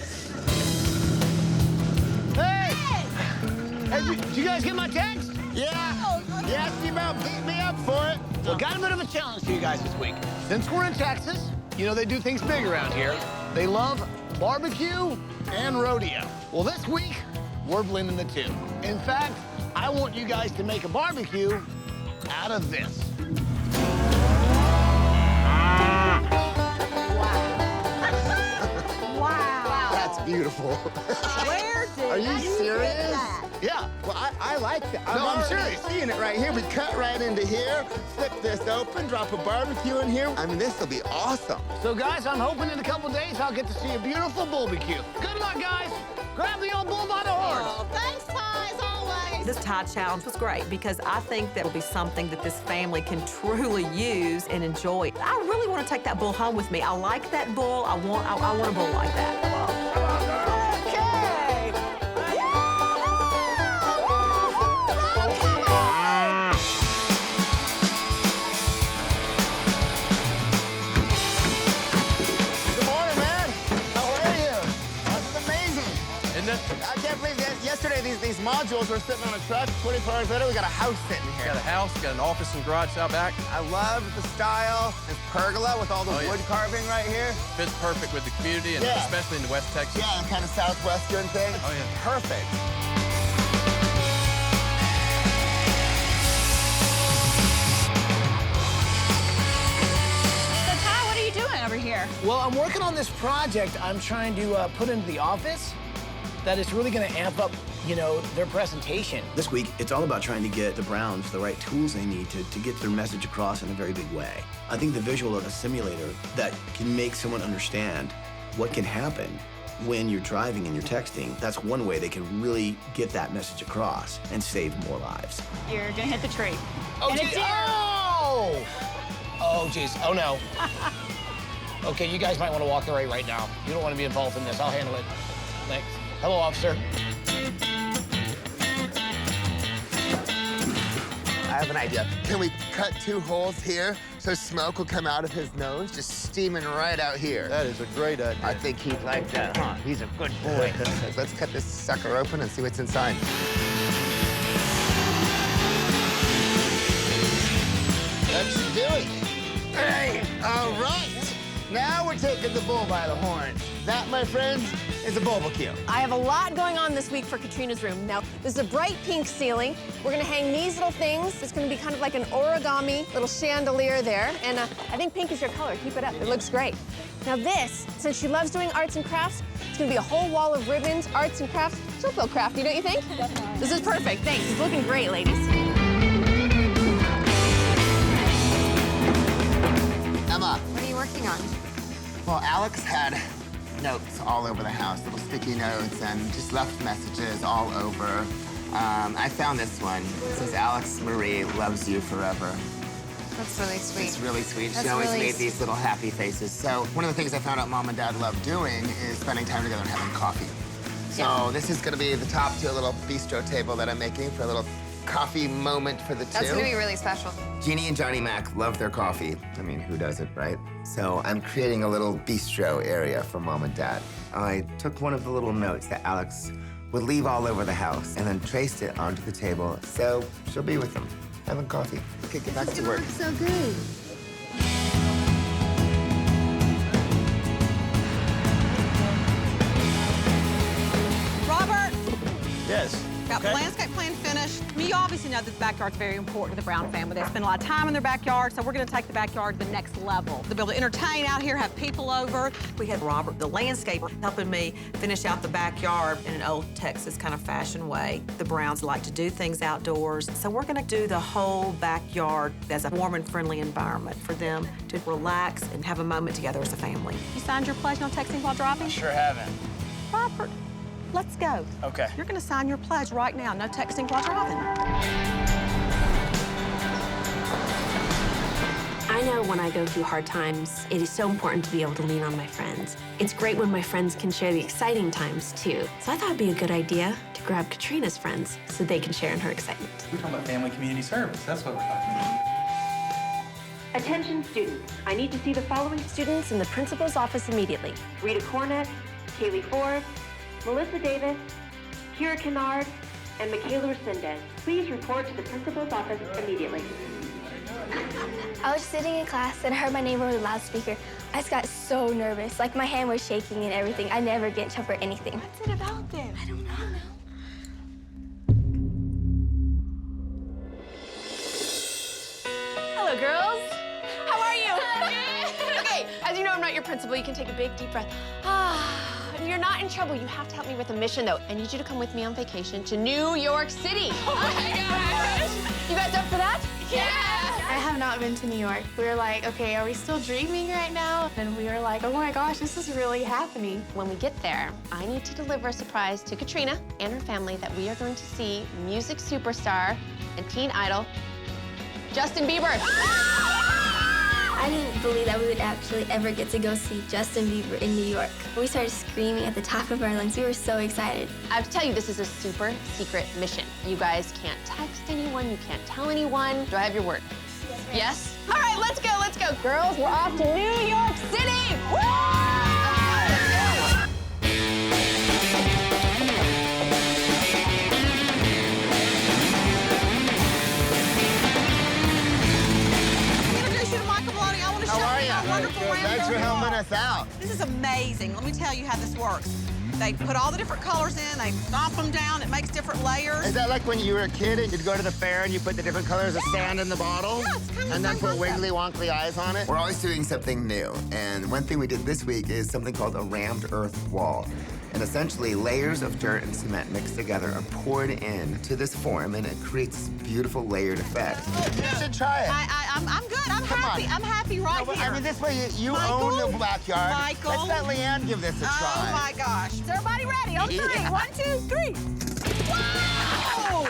S9: Hey, did you guys get my text?
S15: Yeah. You asked me about beating me up for it.
S9: Well, got a bit of a challenge for you guys this week. Since we're in Texas, you know they do things big around here. They love barbecue and rodeo. Well, this week, we're blending the two. In fact, I want you guys to make a barbecue out of this.
S15: Wow. That's beautiful.
S16: Where did
S15: Are you serious?
S16: that?
S9: Yeah.
S15: Well, I like that.
S9: No, I'm
S15: already
S9: serious.
S15: seeing it right here. We cut right into here, flip this open, drop a barbecue in here. I mean, this will be awesome.
S9: So, guys, I'm hoping in a couple days I'll get to see a beautiful barbecue. Good luck, guys. Grab the old bull by the horns.
S16: Oh, thanks, Ty, as always. This Ty challenge was great because I think that will be something that this family can truly use and enjoy. I really want to take that bull home with me. I like that bull. I want a bull like that.
S9: modules are sitting on a truck. 24 hours later, we got a house sitting here.
S19: Got a house, got an office and garage out back.
S9: I love the style. This pergola with all the wood carving right here.
S19: Fits perfect with the community, and especially in the West Texas.
S9: Yeah, kind of southwestern thing.
S19: Oh, yeah.
S9: Perfect.
S7: So, Ty, what are you doing over here?
S9: Well, I'm working on this project I'm trying to put into the office that is really going to amp up, you know, their presentation.
S5: This week, it's all about trying to get the Browns the right tools they need to get their message across in a very big way. I think the visual of a simulator that can make someone understand what can happen when you're driving and you're texting, that's one way they can really get that message across and save more lives.
S7: You're gonna hit the tree.
S9: Oh,
S7: And
S9: geez.
S7: it's you.
S9: Oh! Oh, geez. Oh, no. Okay, you guys might want to walk away right now. You don't want to be involved in this. I'll handle it. Thanks. Hello, officer.
S15: I have an idea. Can we cut 2 holes here so smoke will come out of his nose, just steaming right out here?
S19: That is a great idea.
S15: I think he'd like that, huh? He's a good boy. Let's cut this sucker open and see what's inside. Let's do it. Hey, all right. Now we're taking the bull by the horns. That, my friends, is a barbecue.
S7: I have a lot going on this week for Katrina's room. Now, this is a bright pink ceiling. We're gonna hang these little things. It's gonna be kind of like an origami little chandelier there. And I think pink is your color. Keep it up. It looks great. Now this, since she loves doing arts and crafts, it's gonna be a whole wall of ribbons, arts and crafts. She'll feel crafty, don't you think? Definitely. This is perfect. Thanks. It's looking great, ladies.
S15: Emma.
S7: What are you working on?
S15: Well, Alex had notes all over the house, little sticky notes, and just left messages all over. I found this one. It says, Alex Marie loves you forever.
S13: That's really sweet.
S15: It's really sweet.
S13: That's
S15: She always
S13: really
S15: made these little happy faces. So one of the things I found out Mom and Dad love doing is spending time together and having coffee. So this is gonna be the top to a little bistro table that I'm making for a little coffee moment for the two.
S13: That's gonna be really special.
S15: Jeannie and Johnny Mac love their coffee. I mean, who doesn't, right? So I'm creating a little bistro area for Mom and Dad. I took one of the little notes that Alex would leave all over the house and then traced it onto the table, so she'll be with them, having coffee. Okay, get back to work.
S13: So good.
S11: Robert,
S10: Yes.
S11: got the landscape plan finished. You obviously know this backyard's very important to the Brown family. They spend a lot of time in their backyard, so we're gonna take the backyard to the next level. To be able to entertain out here, have people over.
S16: We had Robert, the landscaper, helping me finish out the backyard in an old Texas kind of fashion way. The Browns like to do things outdoors, so we're gonna do the whole backyard as a warm and friendly environment for them to relax and have a moment together as a family.
S11: You signed your pledge no texting while driving?
S9: Sure haven't.
S11: Robert, let's go.
S9: Okay.
S11: You're gonna sign your pledge right now, no texting while driving.
S14: I know when I go through hard times, it is so important to be able to lean on my friends. It's great when my friends can share the exciting times, too. So I thought it'd be a good idea to grab Katrina's friends so they can share in her excitement.
S19: We're talking about family community service. That's what we're talking about.
S14: Attention students. I need to see the following students in the principal's office immediately. Rita Cornett, Kaylee Forbes, Melissa Davis, Kira Kennard, and Michaela Resendez. Please report to the principal's office immediately.
S13: I was sitting in class and I heard my name over the loudspeaker. I just got so nervous. Like, my hand was shaking and everything. I never get in trouble for anything.
S7: What's it about then? I don't know. Hello, girls. How are you? Okay, as you know, I'm not your principal. You can take a big, deep breath. You're not in trouble. You have to help me with a mission, though. I need you to come with me on vacation to New York City. Oh, my gosh. You guys up for that?
S13: Yes! I have not been to New York. We were like, okay, are we still dreaming right now? And we were like, oh my gosh, this is really happening.
S7: When we get there, I need to deliver a surprise to Katrina and her family that we are going to see music superstar and teen idol, Justin Bieber.
S13: I didn't believe that we would actually ever get to go see Justin Bieber in New York. We started screaming at the top of our lungs. We were so excited.
S7: I have to tell you, this is a super secret mission. You guys can't text anyone. You can't tell anyone. Do I have your word? Yes? All right, let's go, let's go. Girls, we're off to New York City. Woo!
S9: out.
S16: This is amazing. Let me tell you how this works. They put all the different colors in, they stomp them down, it makes different layers.
S15: Is that like when you were a kid and you'd go to the fair and you put the different colors of sand in the bottle?
S16: Yeah, it's kind of
S15: and then put
S16: concept.
S15: wiggly wonkly eyes on it? We're always doing something new. And one thing we did this week is something called a rammed earth wall. And essentially, layers of dirt and cement mixed together are poured into this form, and it creates this beautiful layered effect. You should try it.
S16: I'm good. I'm happy. I'm happy right here.
S15: I mean, this way you
S16: Michael?
S15: own the backyard.
S16: Michael?
S15: Let's let Leanne give this a try.
S16: Oh my gosh. Is everybody ready? On three.
S15: Yeah.
S16: 1, 2, 3. Wow!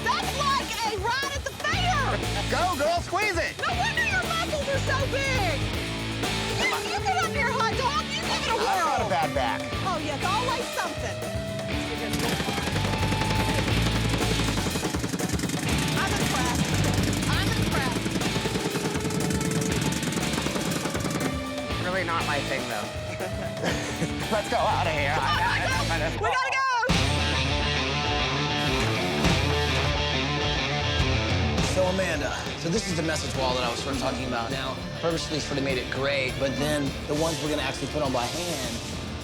S16: That's like a ride at the fair.
S15: Go, girl, squeeze it.
S16: No wonder your muscles are so big. You get up here, hot dog. You give it a whirl.
S15: I've got a bad back.
S16: Oh, yes, always something. I'm impressed. I'm impressed.
S15: Really not my thing, though. Let's go out of here.
S16: We gotta go.
S9: So Amanda, so this is the message wall that I was sort of talking about. Now, purposely sort of made it gray, but then the ones we're gonna actually put on by hand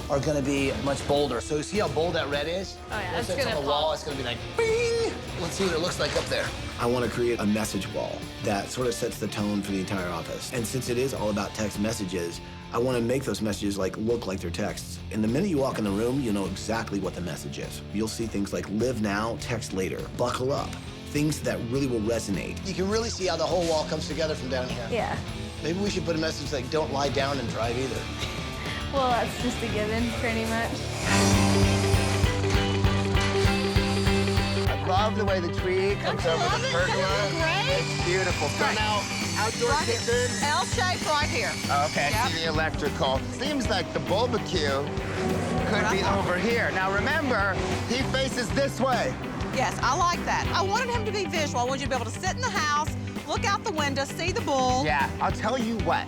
S9: are gonna be much bolder. So see how bold that red is?
S6: Oh, yeah,
S9: Once
S6: that's
S9: it's
S6: gonna
S9: on the wall,
S6: pop.
S9: it's gonna be like, bing! Let's see what it looks like up there. I want to create a message wall that sort of sets the tone for the entire office. And since it is all about text messages, I want to make those messages look like they're texts. And the minute you walk in the room, you'll know exactly what the message is. You'll see things like live now, text later, buckle up. Things that really will resonate. You can really see how the whole wall comes together from down here.
S13: Yeah.
S9: Maybe we should put a message like, don't lie down and drive either.
S13: Well, that's just a given, pretty much.
S15: I love the way the tree comes over the pergola. It's beautiful. So now, outdoor
S16: Right here.
S15: kitchen.
S16: L-shaped right here.
S15: Okay, I see the electrical. Seems like the barbecue could be over here. Now remember, he faces this way.
S16: Yes, I like that. I wanted him to be visual. I wanted you to be able to sit in the house, look out the window, see the bull.
S15: Yeah, I'll tell you what.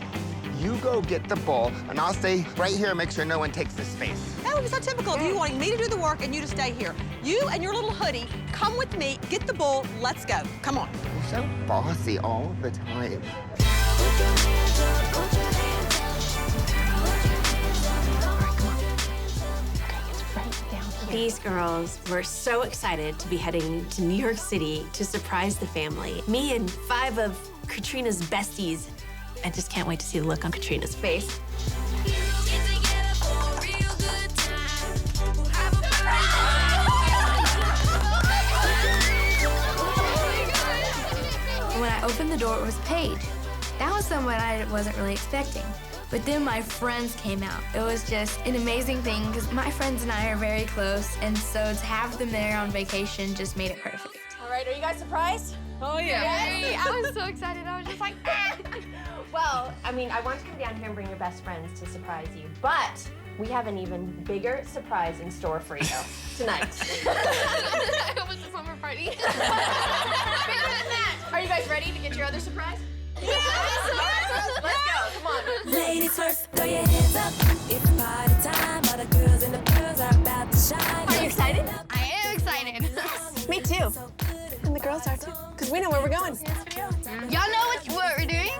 S15: You go get the bull, and I'll stay right here and make sure no one takes this space.
S16: That would be so typical of you wanting me to do the work and you to stay here. You and your little hoodie, come with me, get the bull, let's go. Come on.
S15: You're so bossy all the time.
S14: These girls were so excited to be heading to New York City to surprise the family. Me and 5 of Katrina's besties. I just can't wait to see the look on Katrina's face.
S13: When I opened the door, it was Paige. That was someone I wasn't really expecting. But then my friends came out. It was just an amazing thing because my friends and I are very close, and so to have them there on vacation just made it perfect.
S7: All right, are you guys surprised?
S11: Oh, yeah.
S7: Yes. I was so excited. I was just like, ah.
S20: Well, I mean, I want to come down here and bring your best friends to surprise you, but we have an even bigger surprise in store for you tonight.
S7: I hope it's a summer party. Bigger than that. Are you guys ready to get your other surprise? Yes! Let's go. Come on.
S21: Ladies first, throw your hands up. It's party time. All the girls and the girls are about to shine.
S7: Are you excited? I am excited.
S22: Me too. And the girls are too. Because we know where we're going.
S7: Y'all know what we're doing?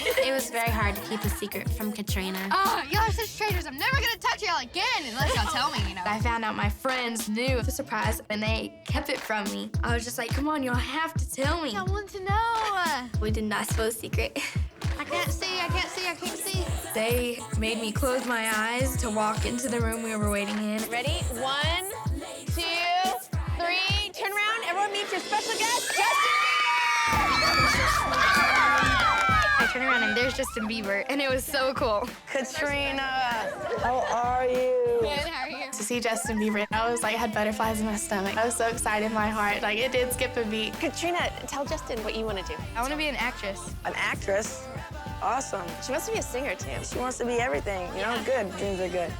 S13: It was very hard to keep a secret from Katrina.
S7: Oh, y'all are such traitors. I'm never gonna touch y'all again unless y'all tell me, you know.
S13: I found out my friends knew the surprise and they kept it from me. I was just like, come on, y'all have to tell me.
S7: I want to know.
S13: We did not spill a secret.
S7: I can't see, I can't see, I can't see.
S13: They made me close my eyes to walk into the room we were waiting in.
S22: Ready? 1, 2, 3. Turn around. Everyone meet your special guest, Justin.
S13: I turned around and there's Justin Bieber, and it was so cool.
S22: Katrina, how are you?
S7: Good, how are you?
S13: To see Justin Bieber, I was like, I had butterflies in my stomach. I was so excited in my heart. Like, it did skip a beat.
S22: Katrina, tell Justin what you want to do.
S13: I want to be an actress.
S22: An actress? Awesome. She wants to be a singer, too. She wants to be everything. You know, good. Dreams are good.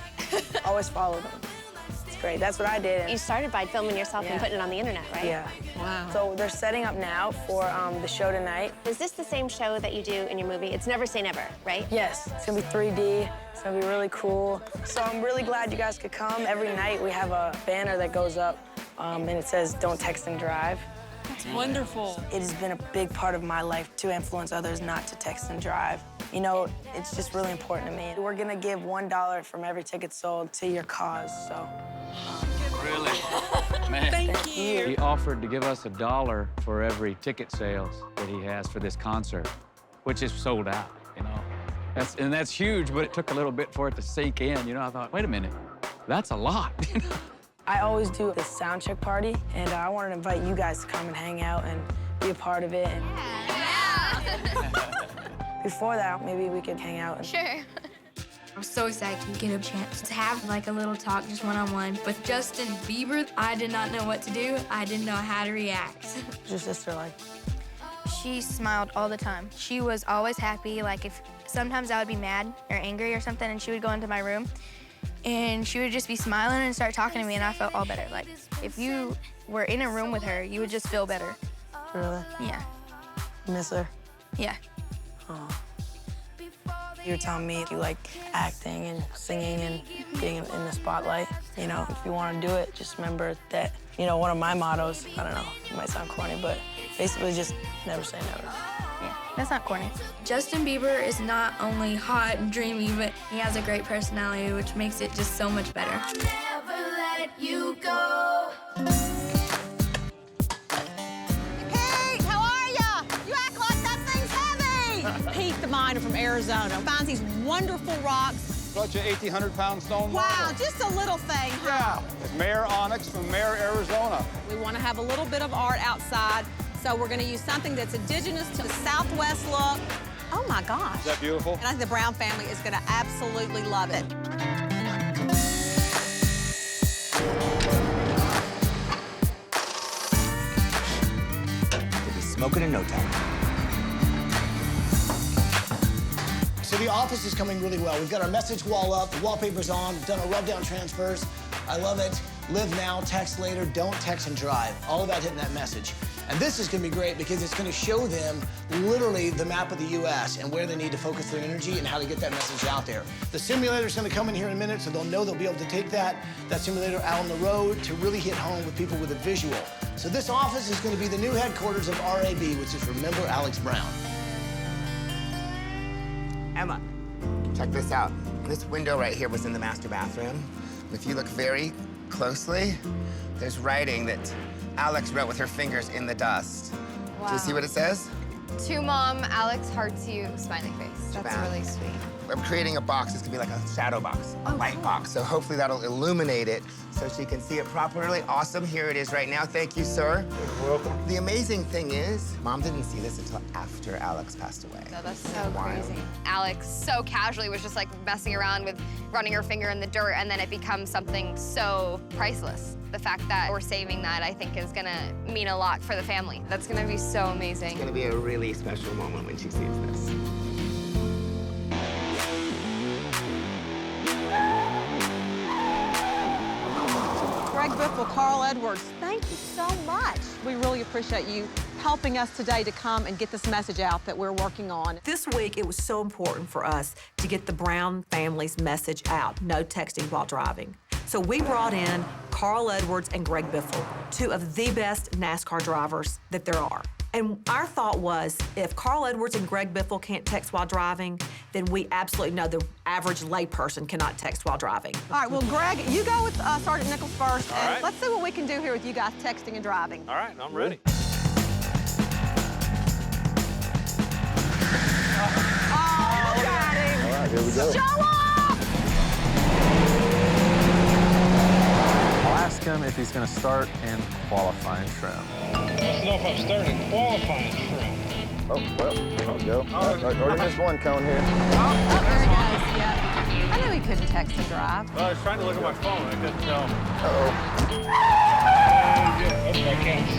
S22: Always follow them. It's great. That's what I did.
S7: You started by filming yourself and putting it on the internet, right?
S22: Yeah.
S7: Wow.
S22: So they're setting up now for the show tonight.
S7: Is this the same show that you do in your movie? It's Never Say Never, right?
S22: Yes. It's going to be 3D. It's going to be really cool. So I'm really glad you guys could come. Every night we have a banner that goes up, and it says, "Don't text and drive."
S11: That's wonderful.
S22: It has been a big part of my life to influence others not to text and drive. You know, it's just really important to me. We're gonna give $1 from every ticket sold to your cause, so.
S4: Really? Man.
S22: Thank you.
S4: He offered to give us $1 for every ticket sales that he has for this concert, which is sold out, you know. That's huge, but it took a little bit for it to sink in, you know. I thought, wait a minute, that's a lot.
S22: I always do this sound check party, and I wanted to invite you guys to come and hang out and be a part of it. And before that, maybe we could hang out. And...
S13: Sure. I'm so excited to get a chance to have like a little talk, just one-on-one. With Justin Bieber, I did not know what to do. I didn't know how to react.
S22: What's your sister like?
S13: She smiled all the time. She was always happy. Like if sometimes I would be mad or angry or something, and she would go into my room, and she would just be smiling and start talking to me, and I felt all better. Like if you were in a room with her, you would just feel better.
S22: Really?
S13: Yeah.
S22: You miss her?
S13: Yeah.
S22: Oh. You were telling me you like acting and singing and being in the spotlight. You know, if you want to do it, just remember that, you know, one of my mottos, I don't know, it might sound corny, but basically just never say never.
S13: Yeah, that's not corny. Justin Bieber is not only hot and dreamy, but he has a great personality, which makes it just so much better.
S21: I'll never let you go.
S7: Pete, how are ya? You act like that thing's heavy.
S11: Pete, the miner from Arizona, finds these wonderful rocks.
S1: Brought you 1,800-pound stone
S11: Wow,
S1: marble.
S11: just a little thing, huh?
S1: Yeah, it's Mayor Onyx from Mayor, Arizona.
S11: We want to have a little bit of art outside, so we're going to use something that's indigenous to the Southwest look. Oh, my gosh.
S1: Is that beautiful?
S11: And I think the Brown family is going to absolutely love it.
S5: We'll be smoking in no time.
S9: So the office is coming really well. We've got our message wall up, the wallpaper's on, we've done our rub-down transfers. I love it. Live now, text later, don't text and drive. All about hitting that message. And this is gonna be great because it's gonna show them literally the map of the US and where they need to focus their energy and how to get that message out there. The simulator's gonna come in here in a minute, so they'll know they'll be able to take that simulator out on the road to really hit home with people with a visual. So this office is gonna be the new headquarters of RAB, which is Remember Alex Brown.
S15: Emma, check this out. This window right here was in the master bathroom. If you look very closely, there's writing that Alex wrote with her fingers in the dust.
S8: Wow.
S15: Do you see what it says?
S8: To Mom, Alex hearts you, smiley face. That's
S15: Wow.
S8: really sweet.
S15: I'm creating a box. It's gonna be like a shadow box, a light box. So hopefully that'll illuminate it so she can see it properly. Awesome, here it is right now. Thank you, sir. You're welcome. The amazing thing is, Mom didn't see this until after Alex passed away.
S8: No, that's so
S15: Wild.
S8: crazy. Alex so casually was just like messing around with running her finger in the dirt, and then it becomes something so priceless. The fact that we're saving that, I think, is gonna mean a lot for the family. That's gonna be so amazing.
S15: It's gonna be a really special moment when she sees this.
S11: Greg Biffle, Carl Edwards, thank you so much. We really appreciate you helping us today to come and get this message out that we're working on.
S16: This week, it was so important for us to get the Brown family's message out, no texting while driving. So we brought in Carl Edwards and Greg Biffle, two of the best NASCAR drivers that there are. And our thought was, if Carl Edwards and Greg Biffle can't text while driving, then we absolutely know the average layperson cannot text while driving.
S11: All right, well, Greg, you go with Sergeant Nichols first,
S18: All
S11: and
S18: right.
S11: let's see what we can do here with you guys texting and driving.
S18: All right, I'm ready.
S11: Oh, got him.
S1: All right, here we go.
S11: Show off!
S23: I'll ask him if he's going to start in qualifying trim.
S1: I don't know if I'm starting qualifying trim. Oh, well, I'll go. I already missed one cone here.
S11: Oh, there he goes, yeah. I knew he couldn't text and drive.
S18: Well, I was trying to look at my phone. I couldn't tell.
S1: Uh-oh. Yeah, that's my counts.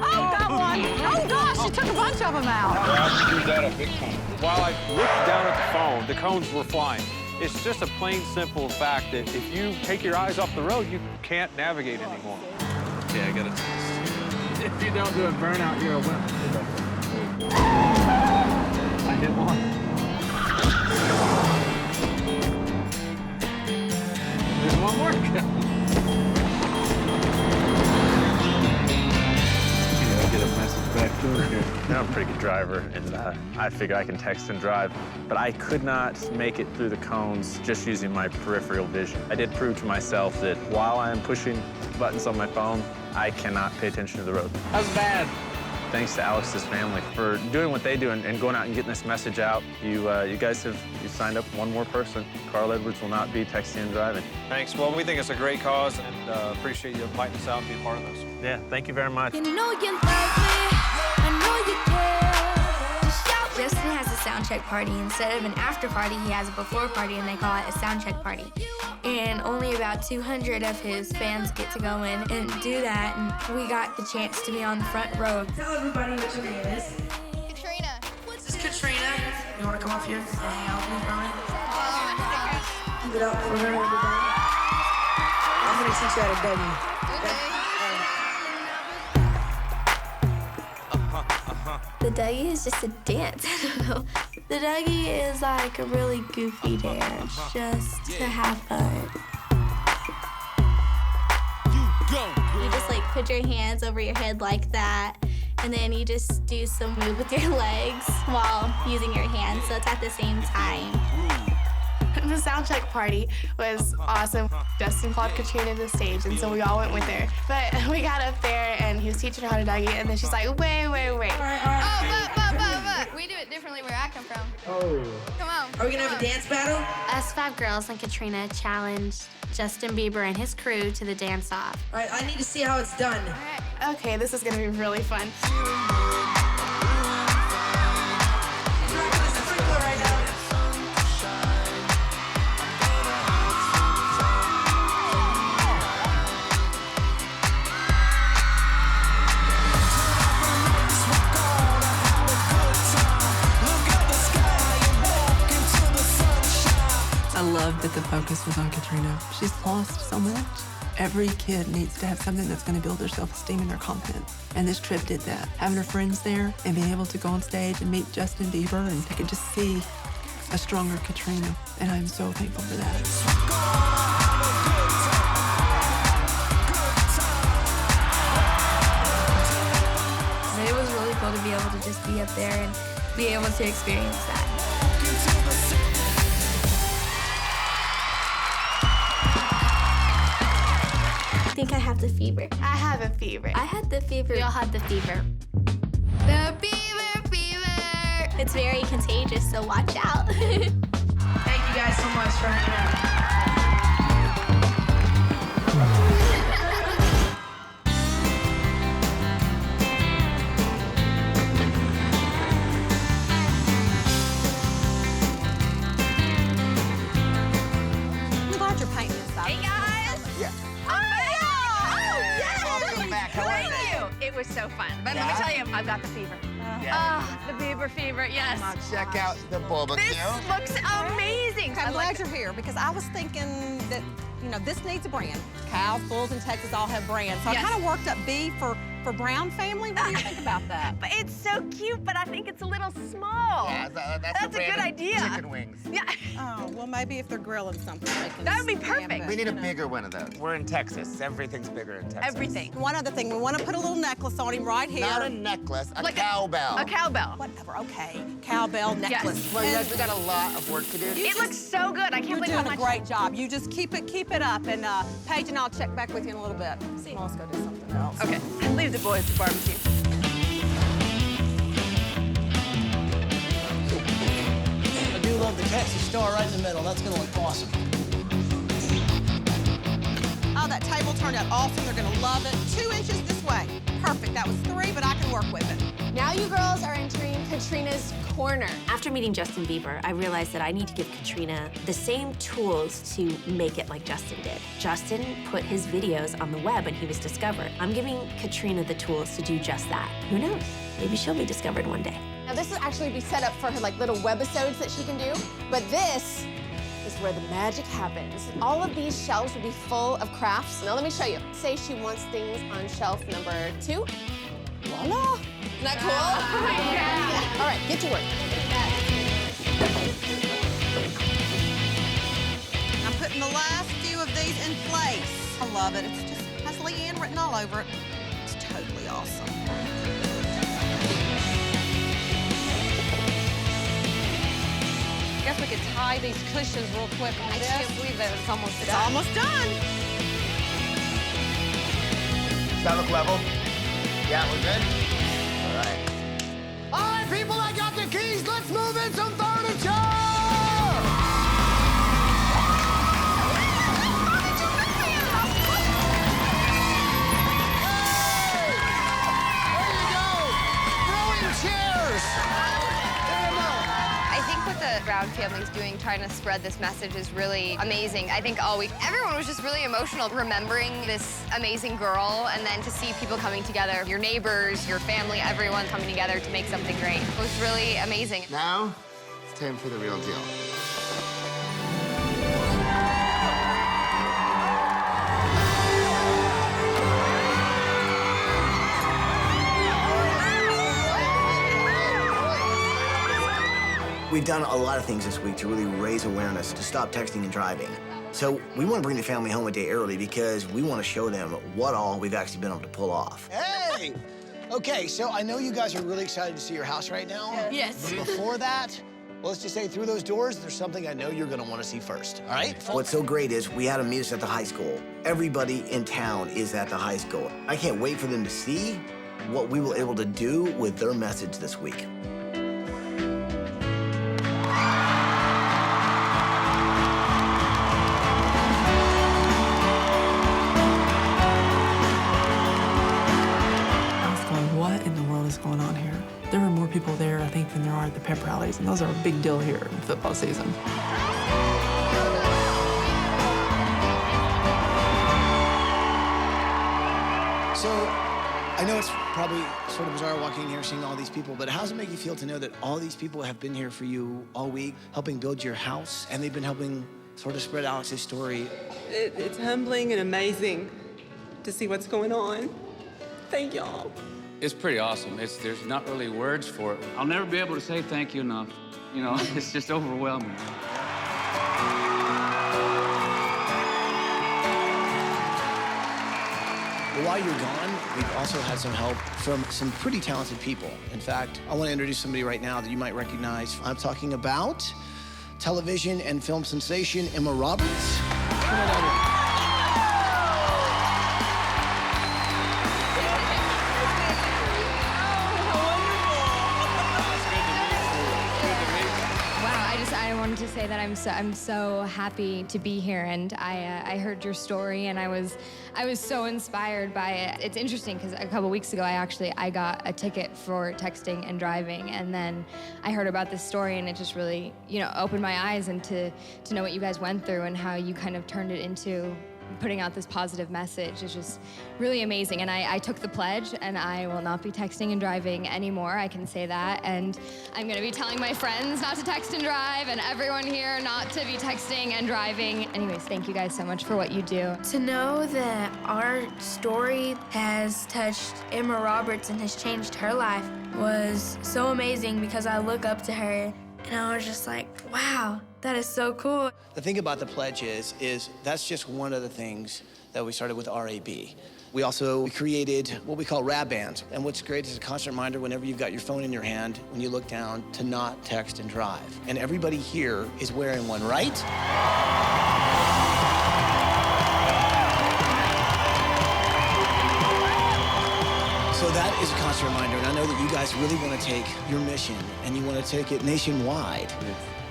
S11: Oh, got one. Oh, gosh, you took a bunch of them out.
S1: I screwed that up big time.
S18: While I looked down at the phone, the cones were flying. It's just a plain, simple fact that if you take your eyes off the road, you can't navigate anymore. Yeah, I got it.
S19: If you don't do a burnout, you're a winner. I hit one. There's one more.
S23: I'm a pretty good driver, and I figure I can text and drive, but I could not make it through the cones just using my peripheral vision. I did prove to myself that while I am pushing buttons on my phone, I cannot pay attention to the road.
S19: That was bad.
S23: Thanks to Alex's family for doing what they do and going out and getting this message out. You guys have signed up one more person. Carl Edwards will not be texting and driving.
S2: Thanks. Well, we think it's a great cause, and appreciate you inviting us out and being part of this.
S23: Yeah, thank you very much.
S21: You know you love me, I know you care. Just shout with
S12: Justin has a sound check party. Instead of an after party, he has a before party, and they call it a sound check party. And only about 200 of his fans get to go in and do that, and we got the chance to be on the front row.
S17: Tell everybody what your name is.
S21: Katrina.
S17: This is Katrina. You want to come up here and hang out with me for a minute? Give it up for her, everybody. I'm going to teach you how to dougie.
S12: The Dougie is just a dance. I don't know. The Dougie is like a really goofy dance, just to have fun.
S24: You just like put your hands over your head like that, and then you just do some move with your legs while using your hands, so it's at the same time.
S13: The sound check party was awesome. Justin called Katrina to the stage, and so we all went with her. But we got up there, and he was teaching her how to Dougie, and then she's like, wait.
S21: Oh, but we do it differently where I come from.
S17: Oh.
S21: Come on.
S17: Are we going to have a dance battle?
S12: Us 5 girls and Katrina challenged Justin Bieber and his crew to the dance-off.
S17: All right, I need to see how it's done.
S13: Okay, this is gonna be really fun.
S3: I love that the focus was on Katrina. She's lost so much. Every kid needs to have something that's going to build their self-esteem and their confidence. And this trip did that. Having her friends there and being able to go on stage and meet Justin Bieber, and they could just see a stronger Katrina. And I'm so thankful for that.
S12: It was really cool to be able to just be up there and be able to experience that.
S24: I think I have the fever.
S13: I have a fever.
S12: I had the fever.
S24: We all had the fever.
S21: The fever.
S24: It's very contagious, so watch out.
S17: Thank you guys so much for hanging out.
S16: I'm glad you're painting this up.
S25: Hey, guys.
S15: Yeah.
S25: Welcome back. How are you? It was so fun. But let me tell you, I've got the fever. The Bieber fever, yes.
S15: Come on, check out the barbecue.
S25: This looks amazing.
S16: I'm glad you're here because I was thinking that, you know, this needs a brand. Cows, bulls in Texas all have brands. So
S25: Yes.
S16: I kind of worked up B for Brown family. What do you think about that?
S25: But it's so cute, but I think it's a little small.
S15: Yeah, that's
S25: a good idea.
S15: Chicken wings.
S25: Yeah.
S16: Oh, well, maybe if they're grilling something, they can
S25: That would be
S16: stand
S25: perfect.
S16: it,
S15: We need a
S16: you know.
S15: bigger one of those. We're in Texas. Everything's bigger in Texas.
S25: Everything.
S16: One other thing, we want to put a little necklace on him right here.
S15: Not a necklace, a
S25: Like
S15: cowbell.
S25: A cowbell.
S16: Whatever, okay. Cowbell necklace.
S15: Well, you guys, we got a lot of work to do.
S25: It looks so good. I can't
S16: You're
S25: believe how
S16: doing
S25: much.
S16: a great job. You just keep it up, and Paige and I'll check back with you in a little bit. Well, let's go do something else.
S25: Okay, leave the boys to barbecue.
S9: I do love the Texas star right in the middle. That's gonna look awesome.
S16: Oh, that table turned out awesome. They're gonna love it. 2 inches this way. Perfect. That was 3, but I can work with it.
S7: Now you girls are entering Katrina's corner.
S14: After meeting Justin Bieber, I realized that I need to give Katrina the same tools to make it like Justin did. Justin put his videos on the web and he was discovered. I'm giving Katrina the tools to do just that. Who knows? Maybe she'll be discovered one day.
S7: Now this will actually be set up for her like little webisodes that she can do, but this is where the magic happens. All of these shelves will be full of crafts. Now let me show you. Say she wants things on shelf number 2. Voila! Isn't that cool? Yeah. All right, get to work.
S16: I'm putting the last few of these in place. I love it. It's just has Leanne written all over it. It's totally awesome.
S11: apply these cushions real quick on
S8: I
S11: this.
S8: can't believe that it's almost
S11: It's
S8: done.
S11: almost done.
S15: Does that look level? Yeah, we're good? All right.
S9: All right, people, I got the keys. Let's move in some furniture!
S8: I think what the Brown family's doing, trying to spread this message, is really amazing. I think all week, everyone was just really emotional, remembering this amazing girl, and then to see people coming together, your neighbors, your family, everyone coming together to make something great. It was really amazing.
S15: Now, it's time for the real deal.
S5: We've done a lot of things this week to really raise awareness to stop texting and driving. So we want to bring the family home a day early because we want to show them what all we've actually been able to pull off.
S9: Hey! Okay, so I know you guys are really excited to see your house right now.
S24: Yes.
S9: But before that, well, let's just say through those doors, there's something I know you're gonna want to see first, all right?
S5: What's so great is we had a muse at the high school. Everybody in town is at the high school. I can't wait for them to see what we were able to do with their message this week.
S3: What in the world is going on here? There were more people there, I think, than there are at the pep rallies, and those are a big deal here in football season.
S9: So, I know it's probably sort of bizarre walking in here seeing all these people, but how does it make you feel to know that all these people have been here for you all week, helping build your house, and they've been helping sort of spread Alex's story?
S3: It's humbling and amazing to see what's going on. Thank y'all.
S19: It's pretty awesome. There's not really words for it. I'll never be able to say thank you enough. You know, it's just overwhelming.
S9: Well, while you're gone, we've also had some help from some pretty talented people. In fact, I want to introduce somebody right now that you might recognize. I'm talking about television and film sensation Emma Roberts. Come on over.
S8: I wanted to say that I'm so happy to be here, and I heard your story, and I was so inspired by it. It's interesting because a couple weeks ago I got a ticket for texting and driving, and then I heard about this story, and it just really opened my eyes and to know what you guys went through and how you kind of turned it into putting out this positive message is just really amazing. And I took the pledge, and I will not be texting and driving anymore. I can say that. And I'm gonna be telling my friends not to text and drive, and everyone here not to be texting and driving. Anyways, thank you guys so much for what you do.
S12: To know that our story has touched Emma Roberts and has changed her life was so amazing, because I look up to her and I was just like, wow, that is so cool.
S9: The thing about the pledge is that's just one of the things that we started with RAB. We also created what we call RAB bands. And what's great is a constant reminder whenever you've got your phone in your hand, when you look down, to not text and drive. And everybody here is wearing one, right? So that is a constant reminder, and I know that you guys really want to take your mission and you want to take it nationwide.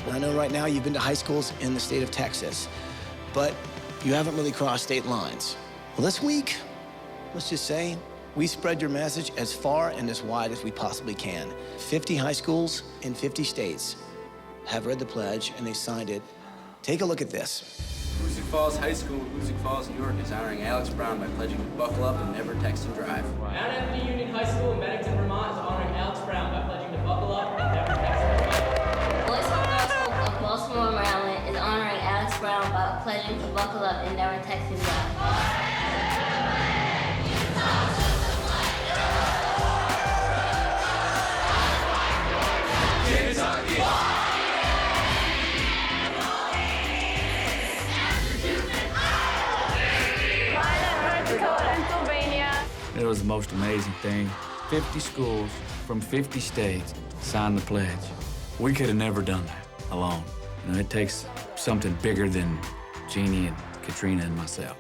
S9: And I know right now you've been to high schools in the state of Texas, but you haven't really crossed state lines. Well, this week, let's just say, we spread your message as far and as wide as we possibly can. 50 high schools in 50 states have read the pledge and they signed it. Take a look at this.
S4: Hoosick Falls High School in Hoosick Falls, New York is honoring Alex Brown by pledging to buckle up and never text and drive.
S6: Mount Anthony Union High School in Bennington, Vermont is honoring Alex Brown by pledging to buckle up and never text and drive.
S10: Boys Home High School of Baltimore, Maryland is honoring Alex Brown by pledging to buckle up and never text and drive.
S19: It was the most amazing thing. 50 schools from 50 states signed the pledge. We could have never done that alone. You know, it takes something bigger than Jeannie and Katrina and myself.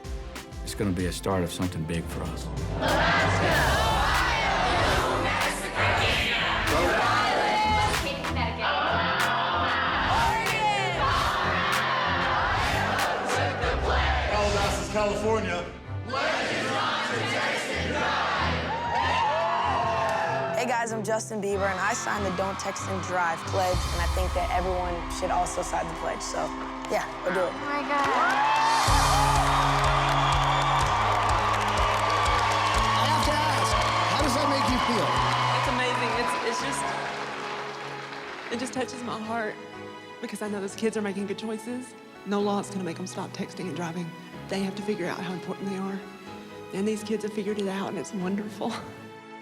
S19: It's going to be a start of something big for us.
S1: California.
S17: Hey guys, I'm Justin Bieber, and I signed the Don't Text and Drive pledge, and I think that everyone should also sign the pledge. So, yeah, go do it.
S13: Oh my God.
S9: I have to ask, how does that make you feel?
S3: It's amazing. It just touches my heart because I know those kids are making good choices. No law is going to make them stop texting and driving. They have to figure out how important they are. And these kids have figured it out, and it's wonderful.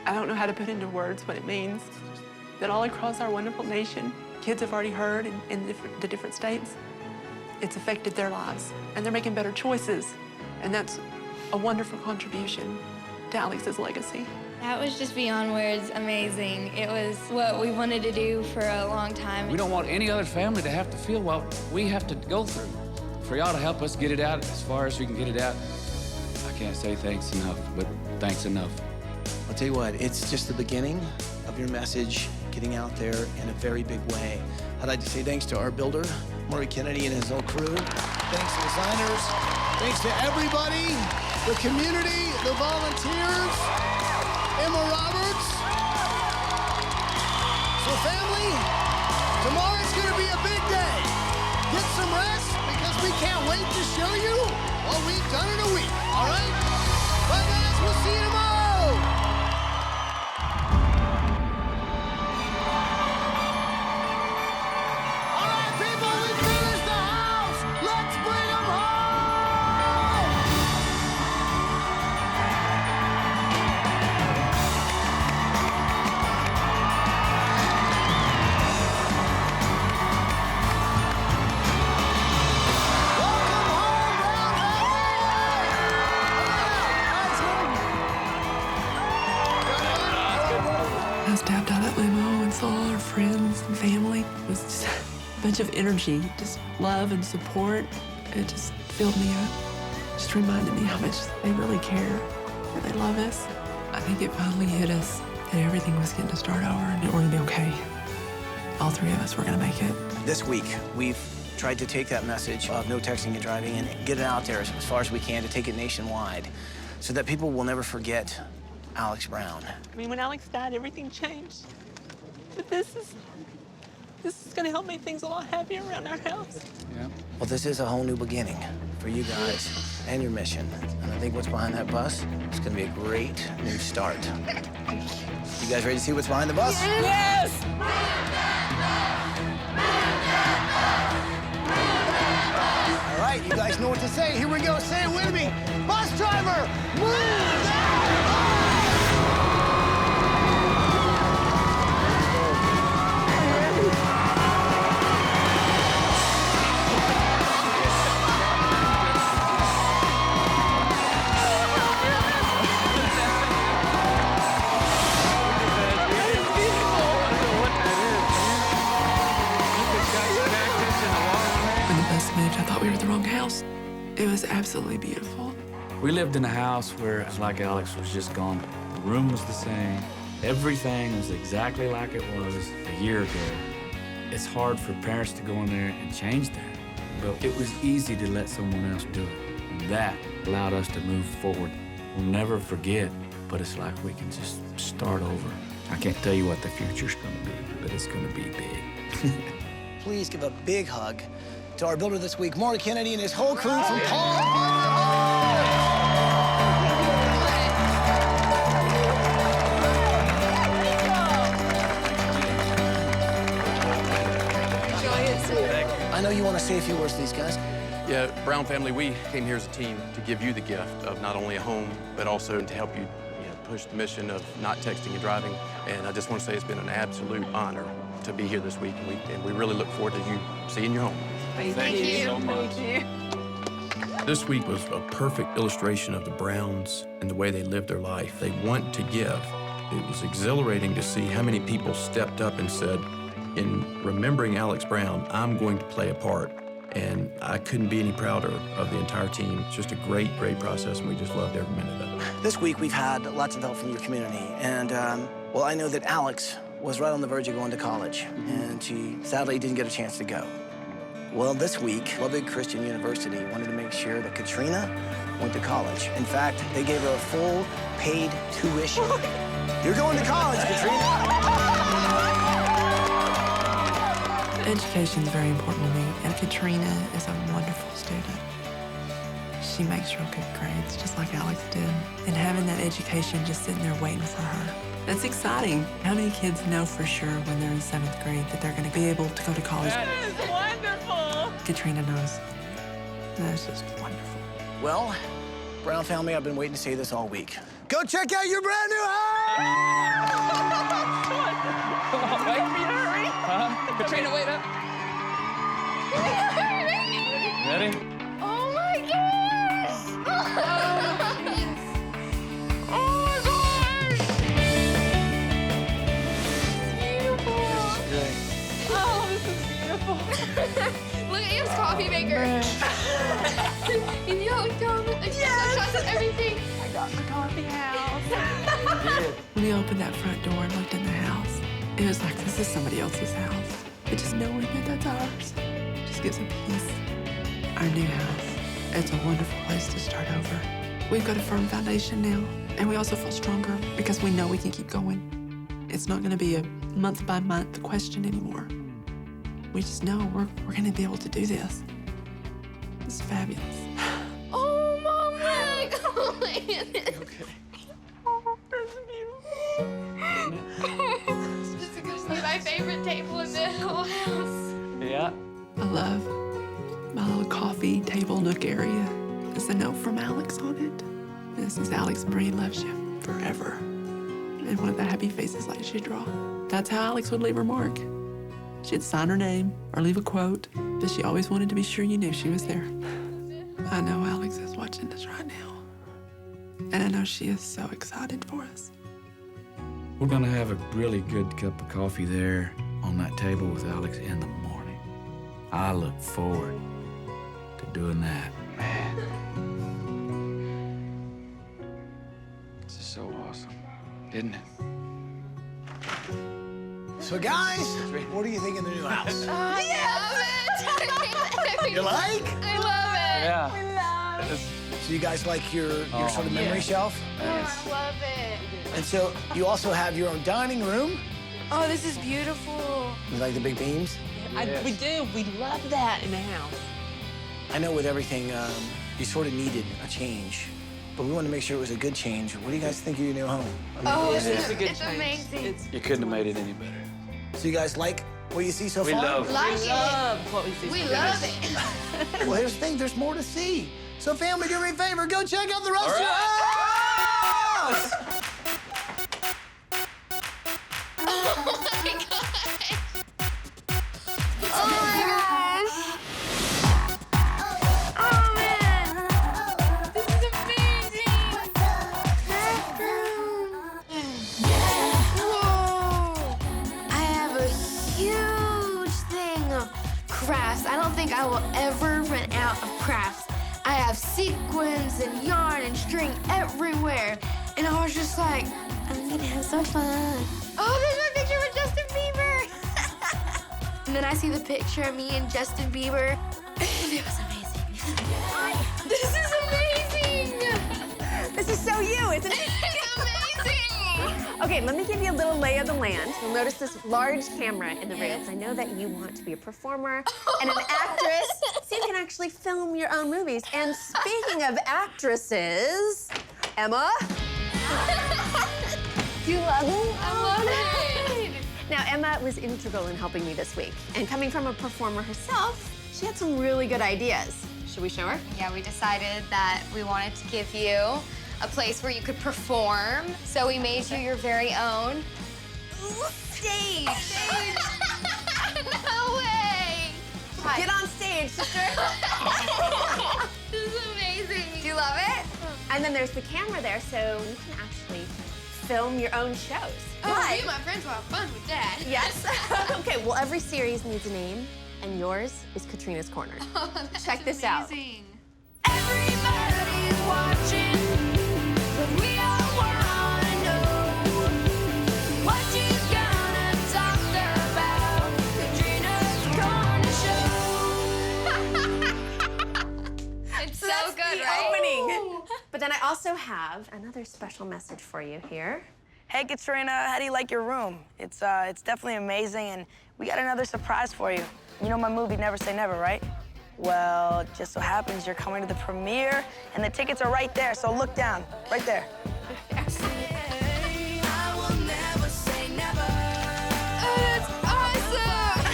S3: I don't know how to put into words what it means, that all across our wonderful nation, kids have already heard in the different states, it's affected their lives, and they're making better choices. And that's a wonderful contribution to Alex's legacy.
S12: That was just beyond words amazing. It was what we wanted to do for a long time.
S19: We don't want any other family to have to feel what we have to go through. For y'all to help us get it out as far as we can get it out, I can't say thanks enough, but thanks enough.
S5: I'll tell you what, it's just the beginning of your message getting out there in a very big way. I'd like to say thanks to our builder, Maury Kennedy and his whole crew. Thanks to designers. Thanks to everybody, the community, the volunteers, Emma Roberts. So family, tomorrow's gonna be a big day. Get some rest, because we can't wait to show you what we've done in a week, all right? Bye, guys, we'll see you tomorrow. All right, people, we finished the house. Let's bring them home.
S3: I stepped out of that limo and saw all our friends and family. It was just a bunch of energy, just love and support. It just filled me up. Just reminded me how much they really care, that they love us. I think it finally hit us that everything was getting to start over and we're gonna be okay. All three of us were gonna make it.
S5: This week, we've tried to take that message of no texting and driving and get it out there as far as we can to take it nationwide so that people will never forget Alex Brown.
S3: I mean, when Alex died, everything changed. But this is gonna help make things a lot happier around our house.
S19: Yeah.
S5: Well, this is a whole new beginning for you guys and your mission. And I think what's behind that bus is gonna be a great new start. You guys ready to see what's behind the bus?
S11: Yes!
S5: All right, you guys know what to say. Here we go. Say it with me. Bus driver, move that bus!
S3: When the bus moved, I thought we were at the wrong house. It was absolutely beautiful.
S19: We lived in a house where it's like Alex was just gone. The room was the same. Everything was exactly like it was a year ago. It's hard for parents to go in there and change that, but it was easy to let someone else do it. And that allowed us to move forward. We'll never forget, but it's like we can just start over. I can't tell you what the future's gonna be, but it's gonna be big.
S5: Please give a big hug to our builder this week, Maury Kennedy and his whole crew from Paul. I know you want to say a few words to these guys.
S2: Yeah, Brown family, we came here as a team to give you the gift of not only a home, but also to help you, push the mission of not texting and driving. And I just want to say it's been an absolute honor to be here this week, and we really look forward to you seeing your home.
S11: Thank you so much.
S2: This week was a perfect illustration of the Browns and the way they live their life. They want to give. It was exhilarating to see how many people stepped up and said, In remembering Alex Brown, I'm going to play a part. And I couldn't be any prouder of the entire team. It's just a great, great process, and we just loved every minute of it.
S9: This week, we've had lots of help from your community. And, well, I know that Alex was right on the verge of going to college, and she sadly didn't get a chance to go. Well, this week, Lubbock Christian University wanted to make sure that Katrina went to college. In fact, they gave her a full paid tuition. You're going to college, Katrina.
S1: Education is very important to me, and Katrina is a wonderful student. She makes real good grades, just like Alex did. And having that education just sitting there waiting for her. That's exciting. How many kids know for sure when they're in 7th grade that they're going to be able to go to college?
S11: That is wonderful.
S1: Katrina knows. That's just wonderful.
S9: Well, Brown family, I've been waiting to say this all week. Go check out your brand new house!
S11: Come on, wait for me to hurry.
S8: Katrina, wait up.
S19: Ready?
S24: Oh my gosh! Oh my gosh! Beautiful.
S19: Great.
S24: Oh, this is beautiful. Look at your coffee maker. And you like shots of everything.
S3: I got my coffee house.
S1: When we opened that front door and looked in the house, it was like, this is somebody else's house. But just knowing that that's ours just gives a peace. Our new house, it's a wonderful place to start over. We've got a firm foundation now, and we also feel stronger because we know we can keep going. It's not going to be a month-by-month question anymore. We just know we're going to be able to do this. It's fabulous.
S24: Oh, Mama! Oh, my goodness.
S11: Oh, that's beautiful.
S24: This is going to be my favorite table in the whole house.
S19: Yeah.
S1: I love my little coffee table nook area. There's a note from Alex on it. This is Alex Marie loves you forever. And one of the happy faces like she'd draw. That's how Alex would leave her mark. She'd sign her name or leave a quote, but she always wanted to be sure you knew she was there. I know Alex is watching this right now. And I know she is so excited for us.
S19: We're gonna have a really good cup of coffee there on that table with Alex in the morning. I look forward to doing that. Man. This is so awesome, isn't it?
S9: So, guys, what do you think of the new house?
S24: I love it!
S9: You like?
S24: I love it!
S19: Yeah.
S24: We love it.
S9: So you guys like your sort of memory shelf?
S24: Oh, I love it.
S9: And so you also have your own dining room.
S24: Oh, this is beautiful.
S9: You like the big beams?
S11: We do. We love that in the house.
S9: I know with everything, you sort of needed a change, but we wanted to make sure it was a good change. What do you guys think of your new home?
S24: Oh,
S11: It's a good
S24: it's
S11: change.
S24: amazing.
S19: You couldn't have made it any better.
S9: So you guys like what you see so
S19: We
S9: far?
S19: love it.
S24: Like
S11: We
S24: it.
S11: love what we see.
S24: We love it.
S9: Well, here's the thing, there's more to see. So family, do me a favor, go check out the rest
S19: All
S9: of your house!
S24: Oh my gosh. Oh my gosh. Oh man. This is amazing. Whoa. I have a huge thing of crafts. I don't think I will ever run out of crafts. I have sequins and yarn and string everywhere. And I was just like, I'm gonna have so fun. Oh, there's my picture with Justin Bieber. And then I see the picture of me and Justin Bieber. And it was amazing. This is amazing.
S7: This is so you, isn't it?
S24: It's amazing.
S7: Okay, let me give you a little lay of the land. You'll notice this large camera in the room. I know that you want to be a performer and an actress, so you can actually film your own movies. And speaking of actresses, Emma. Do you love it?
S24: I love it.
S7: Now, Emma was integral in helping me this week. And coming from a performer herself, she had some really good ideas. Should we show her?
S8: Yeah, we decided that we wanted to give you a place where you could perform. So we made you your very own stage. No way.
S7: Get on stage, sister.
S8: This is amazing. Do you love it?
S7: And then there's the camera there, so you can actually film your own shows.
S25: Oh, me and my friends will have fun with that.
S7: Yes. Okay, well, every series needs a name, and yours is Katrina's Corner.
S25: Oh, that's
S7: Check this out.
S25: amazing.
S17: Everybody's watching, but we all wanna know what you gonna talk about. Katrina's Corner Show.
S25: It's
S7: So
S25: so
S7: that's
S25: good,
S7: the
S25: right?
S7: opening. But then I also have another special message for you here.
S18: Hey, Katrina, how do you like your room? It's definitely amazing, and we got another surprise for you. You know my movie, Never Say Never, right? Well, it just so happens you're coming to the premiere, and the tickets are right there, so look down, right there.
S17: I will never say never.
S25: That's awesome!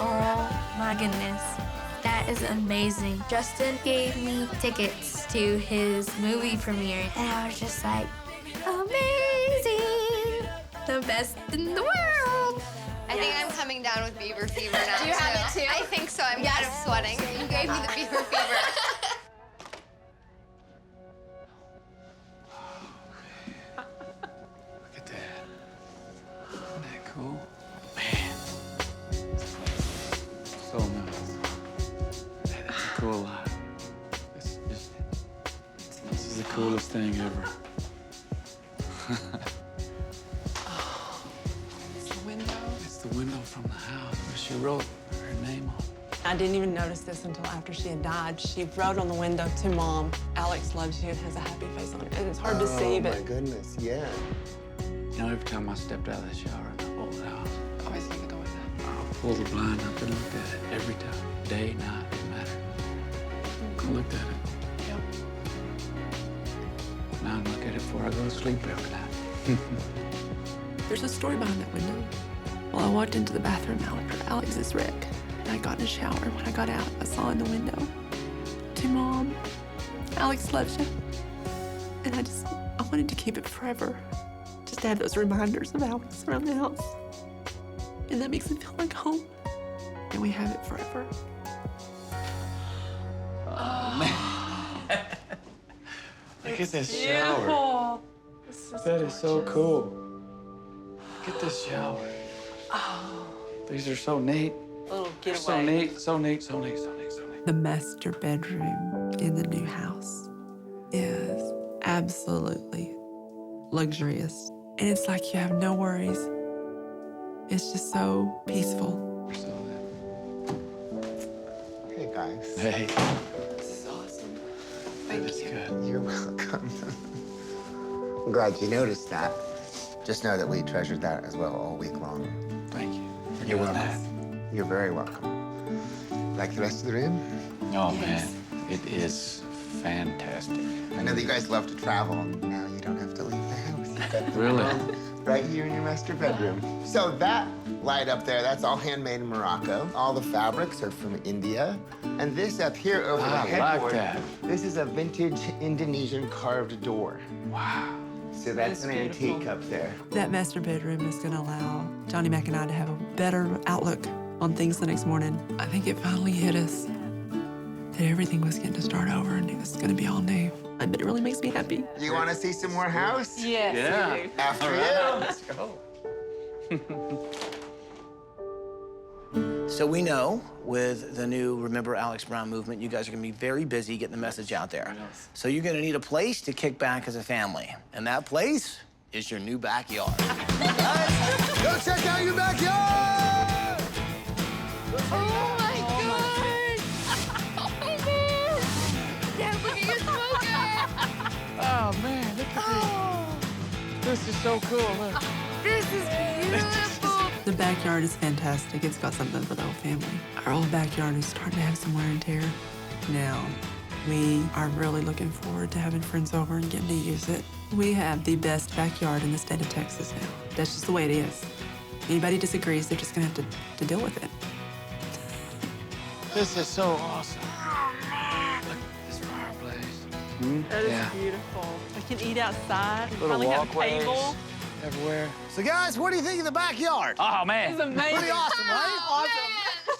S12: Oh my goodness. That is amazing. Justin gave me tickets to his movie premiere, and I was just like, amazing! The best in the world!
S8: I think I'm coming down with Bieber fever now.
S7: Do you have it too?
S8: I think so. I'm kind of sweating.
S25: You gave me the Bieber fever.
S19: Look at that. Isn't that cool? Man. So nice. That's a cool lot. This is the coolest thing ever.
S3: It's the window.
S19: It's the window from the house where she wrote her name on it.
S3: I didn't even notice this until after she had died. She wrote on the window, "To Mom, Alex loves you," and has a happy face on it. And it's hard to see, but...
S15: Oh, my goodness, yeah.
S19: You know, every time I stepped out of the shower in the old house,
S3: Always look at the window.
S19: I'll pull the blind up and look at it every time. Day, night, didn't matter. I looked at it.
S3: Yep.
S19: Now I look at it before I go to sleep every night.
S1: There's a story behind that window. Well, I walked into the bathroom after Alex's wreck. And I got in the shower. When I got out, I saw in the window, "To Mom, Alex loves you." And I wanted to keep it forever. Just to have those reminders of Alex around the house. And that makes it feel like home. And we have it forever.
S19: Oh, man. Look at this shower. That is so cool. Look at this shower.
S3: Oh.
S19: These are so neat.
S3: A little getaway.
S19: So neat, so neat, so neat, so neat, so neat.
S1: The master bedroom in the new house is absolutely luxurious. And it's like you have no worries. It's just so peaceful.
S15: Hey, guys.
S19: Hey.
S3: This is awesome.
S19: That is good.
S15: You're welcome. I'm glad you noticed that. Just know that we treasured that as well all week long.
S19: Thank you for
S15: You're
S19: doing
S15: welcome.
S19: that.
S15: You're very welcome. Like the rest of the room?
S19: Oh, man. It is fantastic.
S15: I know that you guys love to travel. Now you don't have to leave the house. You've got the
S19: Really?
S15: room right here in your master bedroom. So that light up there, that's all handmade in Morocco. All the fabrics are from India. And this up here over the headboard,
S19: that.
S15: this is a vintage Indonesian carved door.
S19: Wow.
S15: So that's an antique up there.
S1: That master bedroom is going to allow Johnny Mac and I to have a better outlook on things the next morning. I think it finally hit us that everything was getting to start over and it was going to be all new. But it really makes me happy.
S15: You want to see some more house?
S3: Yes,
S19: Yeah.
S3: we do.
S15: After
S19: All
S15: you.
S19: right, let's go.
S9: So we know with the new Remember Alex Brown movement, you guys are gonna be very busy getting the message out there. So you're gonna need a place to kick back as a family. And that place is your new backyard.
S15: Guys, go check out your backyard!
S25: Oh my God! Oh my God! Dad, look at your smoker!
S19: Oh, man, look at this. This is so cool. Look.
S25: This is beautiful!
S1: The backyard is fantastic. It's got something for the whole family. Our old backyard is starting to have some wear and tear. Now, we are really looking forward to having friends over and getting to use it. We have the best backyard in the state of Texas now. That's just the way it is. Anybody disagrees, they're just gonna have to deal with it.
S19: This is so awesome. Look at this fireplace.
S3: That is
S19: Yeah.
S3: beautiful. We can eat outside. We
S19: Little
S3: probably have a
S19: walkways
S3: table.
S19: everywhere.
S9: So guys, what do you think of the backyard?
S19: Oh, man.
S3: It's amazing.
S9: Pretty awesome, right?
S3: Awesome.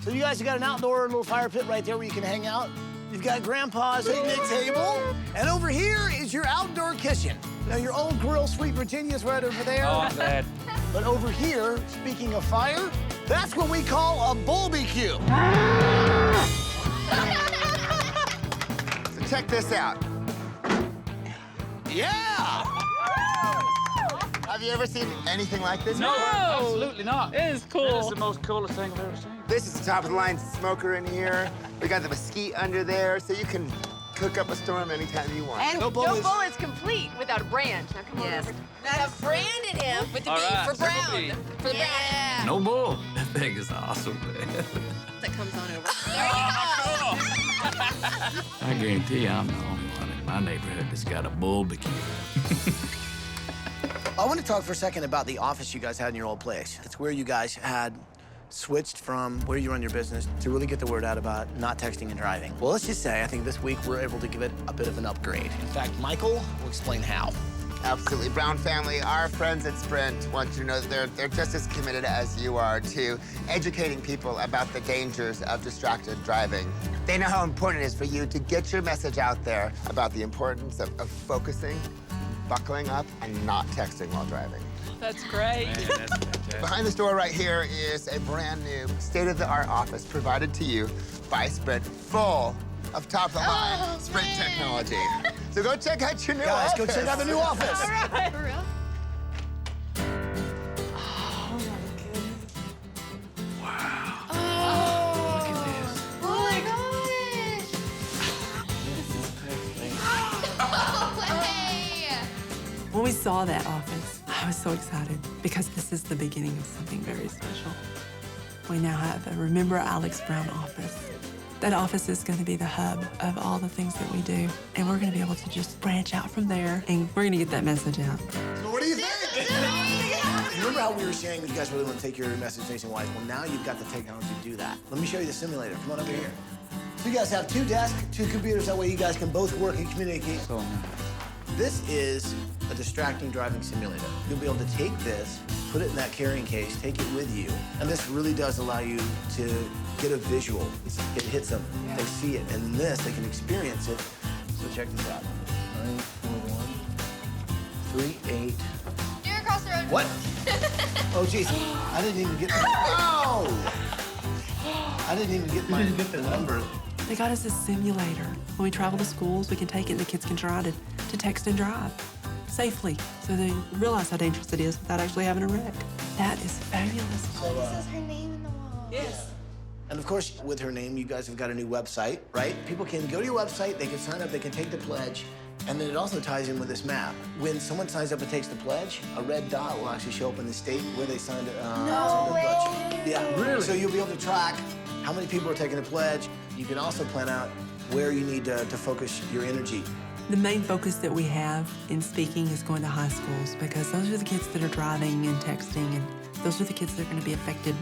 S9: So you guys have got an outdoor little fire pit right there where you can hang out. You've got Grandpa's picnic table. And over here is your outdoor kitchen. Now, your old grill, Sweet Virginia's right over there.
S19: Oh, I'm glad.
S9: But over here, speaking of fire, that's what we call a barbecue.
S15: So check this out.
S9: Yeah!
S15: Have you ever seen anything like this?
S19: No,
S15: before?
S19: absolutely not.
S11: It is cool.
S19: This is the most coolest thing I've ever seen.
S15: This is the top of the line smoker in here. We got the mesquite under there, so you can cook up a storm anytime you want.
S7: And no bull is complete without a branch. Now come on over. I've branded him with the
S19: All
S7: B
S19: right,
S7: for brown.
S19: triple B.
S7: For the brown.
S19: No bull. That thing is awesome, man.
S7: That comes on over.
S19: I guarantee I'm the only one in my neighborhood that's got a barbecue.
S9: I want to talk for a second about the office you guys had in your old place. It's where you guys had switched from where you run your business to really get the word out about not texting and driving. Well, let's just say, I think this week we're able to give it a bit of an upgrade. In fact, Michael will explain how.
S15: Absolutely. Brown family, our friends at Sprint want you to know that they're just as committed as you are to educating people about the dangers of distracted driving. They know how important it is for you to get your message out there about the importance of focusing, buckling up, and not texting while driving.
S11: That's great.
S19: Man, that's fantastic.
S15: Behind this door right here is a brand new state-of-the-art office provided to you by Sprint, full of top-of-the-line Sprint technology. So go check out your new
S9: Guys,
S15: office.
S9: go check out the new office.
S11: All right.
S7: For real?
S25: Oh my gosh!
S1: When we saw that office, I was so excited because this is the beginning of something very special. We now have a Remember Alex Brown office. That office is going to be the hub of all the things that we do, and we're going to be able to just branch out from there, and we're going to get that message out.
S9: So what do you think? Remember how we were saying you guys really want to take your message nationwide? Well, now you've got the technology to do that. Let me show you the simulator. Come on over here. So you guys have 2 desks, 2 computers. That way you guys can both work and communicate.
S19: So nice.
S9: This is a distracting driving simulator. You'll be able to take this, put it in that carrying case, take it with you, and this really does allow you to get a visual. It hits them, they see it, and in this, they can experience it. So check this out. 941 38.
S25: You're across the road.
S9: What? Oh, jeez. I didn't even get. Oh! I didn't even get the number.
S1: They got us a simulator. When we travel to schools, we can take it and the kids can try to text and drive safely so they realize how dangerous it is without actually having a wreck. That is fabulous.
S9: So,
S25: This is her name in the wall.
S11: Yes.
S9: and of course, with her name, you guys have got a new website, right? People can go to your website, they can sign up, they can take the pledge, and then it also ties in with this map. When someone signs up and takes the pledge, a red dot will actually show up in the state where they signed it.
S25: No way.
S9: Pledge. Yeah, really? So you'll be able to track how many people are taking the pledge. You can also plan out where you need to focus your energy.
S1: The main focus that we have in speaking is going to high schools because those are the kids that are driving and texting, and those are the kids that are going to be affected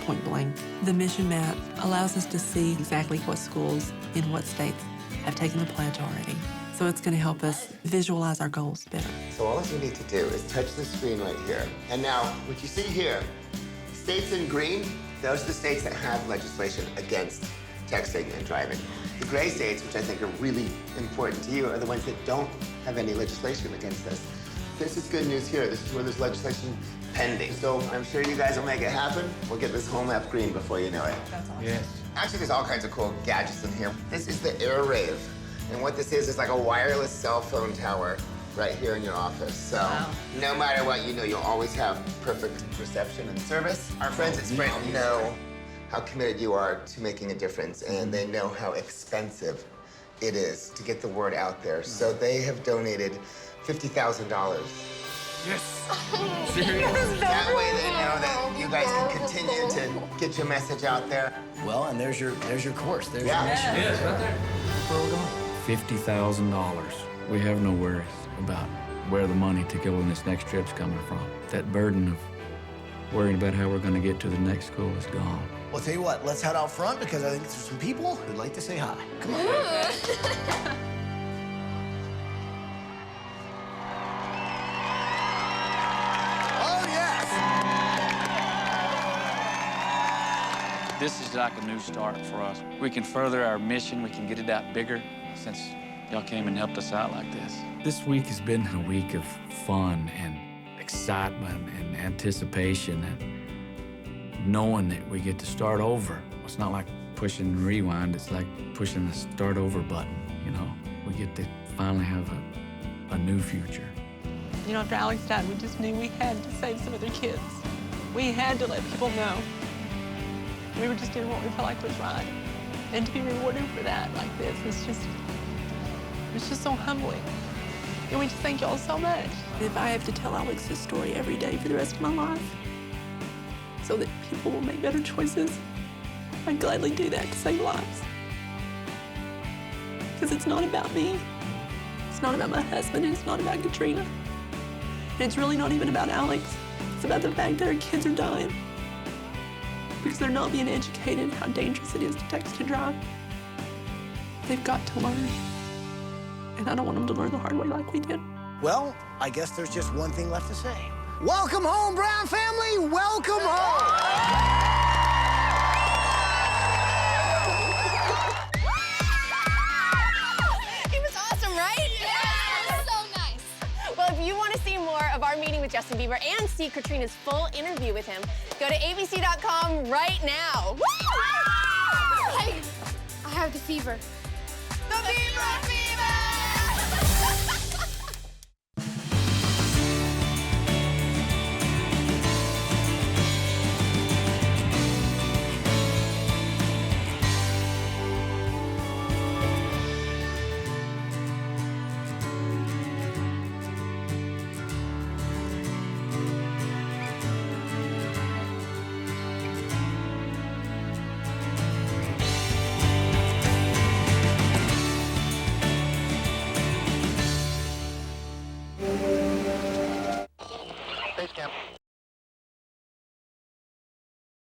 S1: point blank. The mission map allows us to see exactly what schools in what states have taken the pledge already. So it's going to help us visualize our goals better.
S15: So all you need to do is touch the screen right here. And now, what you see here, states in green, those are the states that have legislation against texting and driving. The gray states, which I think are really important to you, are the ones that don't have any legislation against this. This is good news here. This is where there's legislation pending. So I'm sure you guys will make it happen. We'll get this home app green before you know it.
S11: That's awesome.
S19: Yes.
S15: Actually, there's all kinds of cool gadgets in here. This is the Air Rave. And what this is like a wireless cell phone tower right here in your office. So no matter what you know, you'll always have perfect reception and service. Our friends at Sprint know how committed you are to making a difference, and they know how expensive it is to get the word out there. So they have donated $50,000.
S19: Yes.
S15: That way they know that you guys can continue to get your message out there.
S9: Well, and there's your course. There's
S15: Yeah.
S9: your mission.
S19: Yes, right there. That's where we're going. $50,000. We have no worries about where the money to go on this next trip's coming from. That burden of worrying about how we're going to get to the next school is gone.
S9: Well, I'll tell you what, let's head out front because I think there's some people who'd like to say hi. Come on. Oh, yes!
S19: This is like a new start for us. We can further our mission. We can get it out bigger since y'all came and helped us out like this. This week has been a week of fun and excitement and anticipation and knowing that we get to start over. It's not like pushing rewind, it's like pushing the start over button, you know? We get to finally have a new future.
S3: You know, after Alex died, we just knew we had to save some other kids. We had to let people know. We were just doing what we felt like was right. And to be rewarded for that like this, it's just so humbling. And we just thank y'all so much. If I have to tell Alex's story every day for the rest of my life so that people will make better choices, I'd gladly do that to save lives. Because it's not about me. It's not about my husband, and it's not about Katrina. And it's really not even about Alex. It's about the fact that our kids are dying because they're not being educated in how dangerous it is to text and drive. They've got to learn. And I don't want them to learn the hard way like we did.
S9: Well, I guess there's just one thing left to say. Welcome home, Brown family! Welcome home!
S7: It was awesome, right? Yeah! So nice. Well, if you want to see more of our meeting with Justin Bieber and see Katrina's full interview with him, go to abc.com right now.
S13: Hey, I have the fever.
S7: The Bieber fever!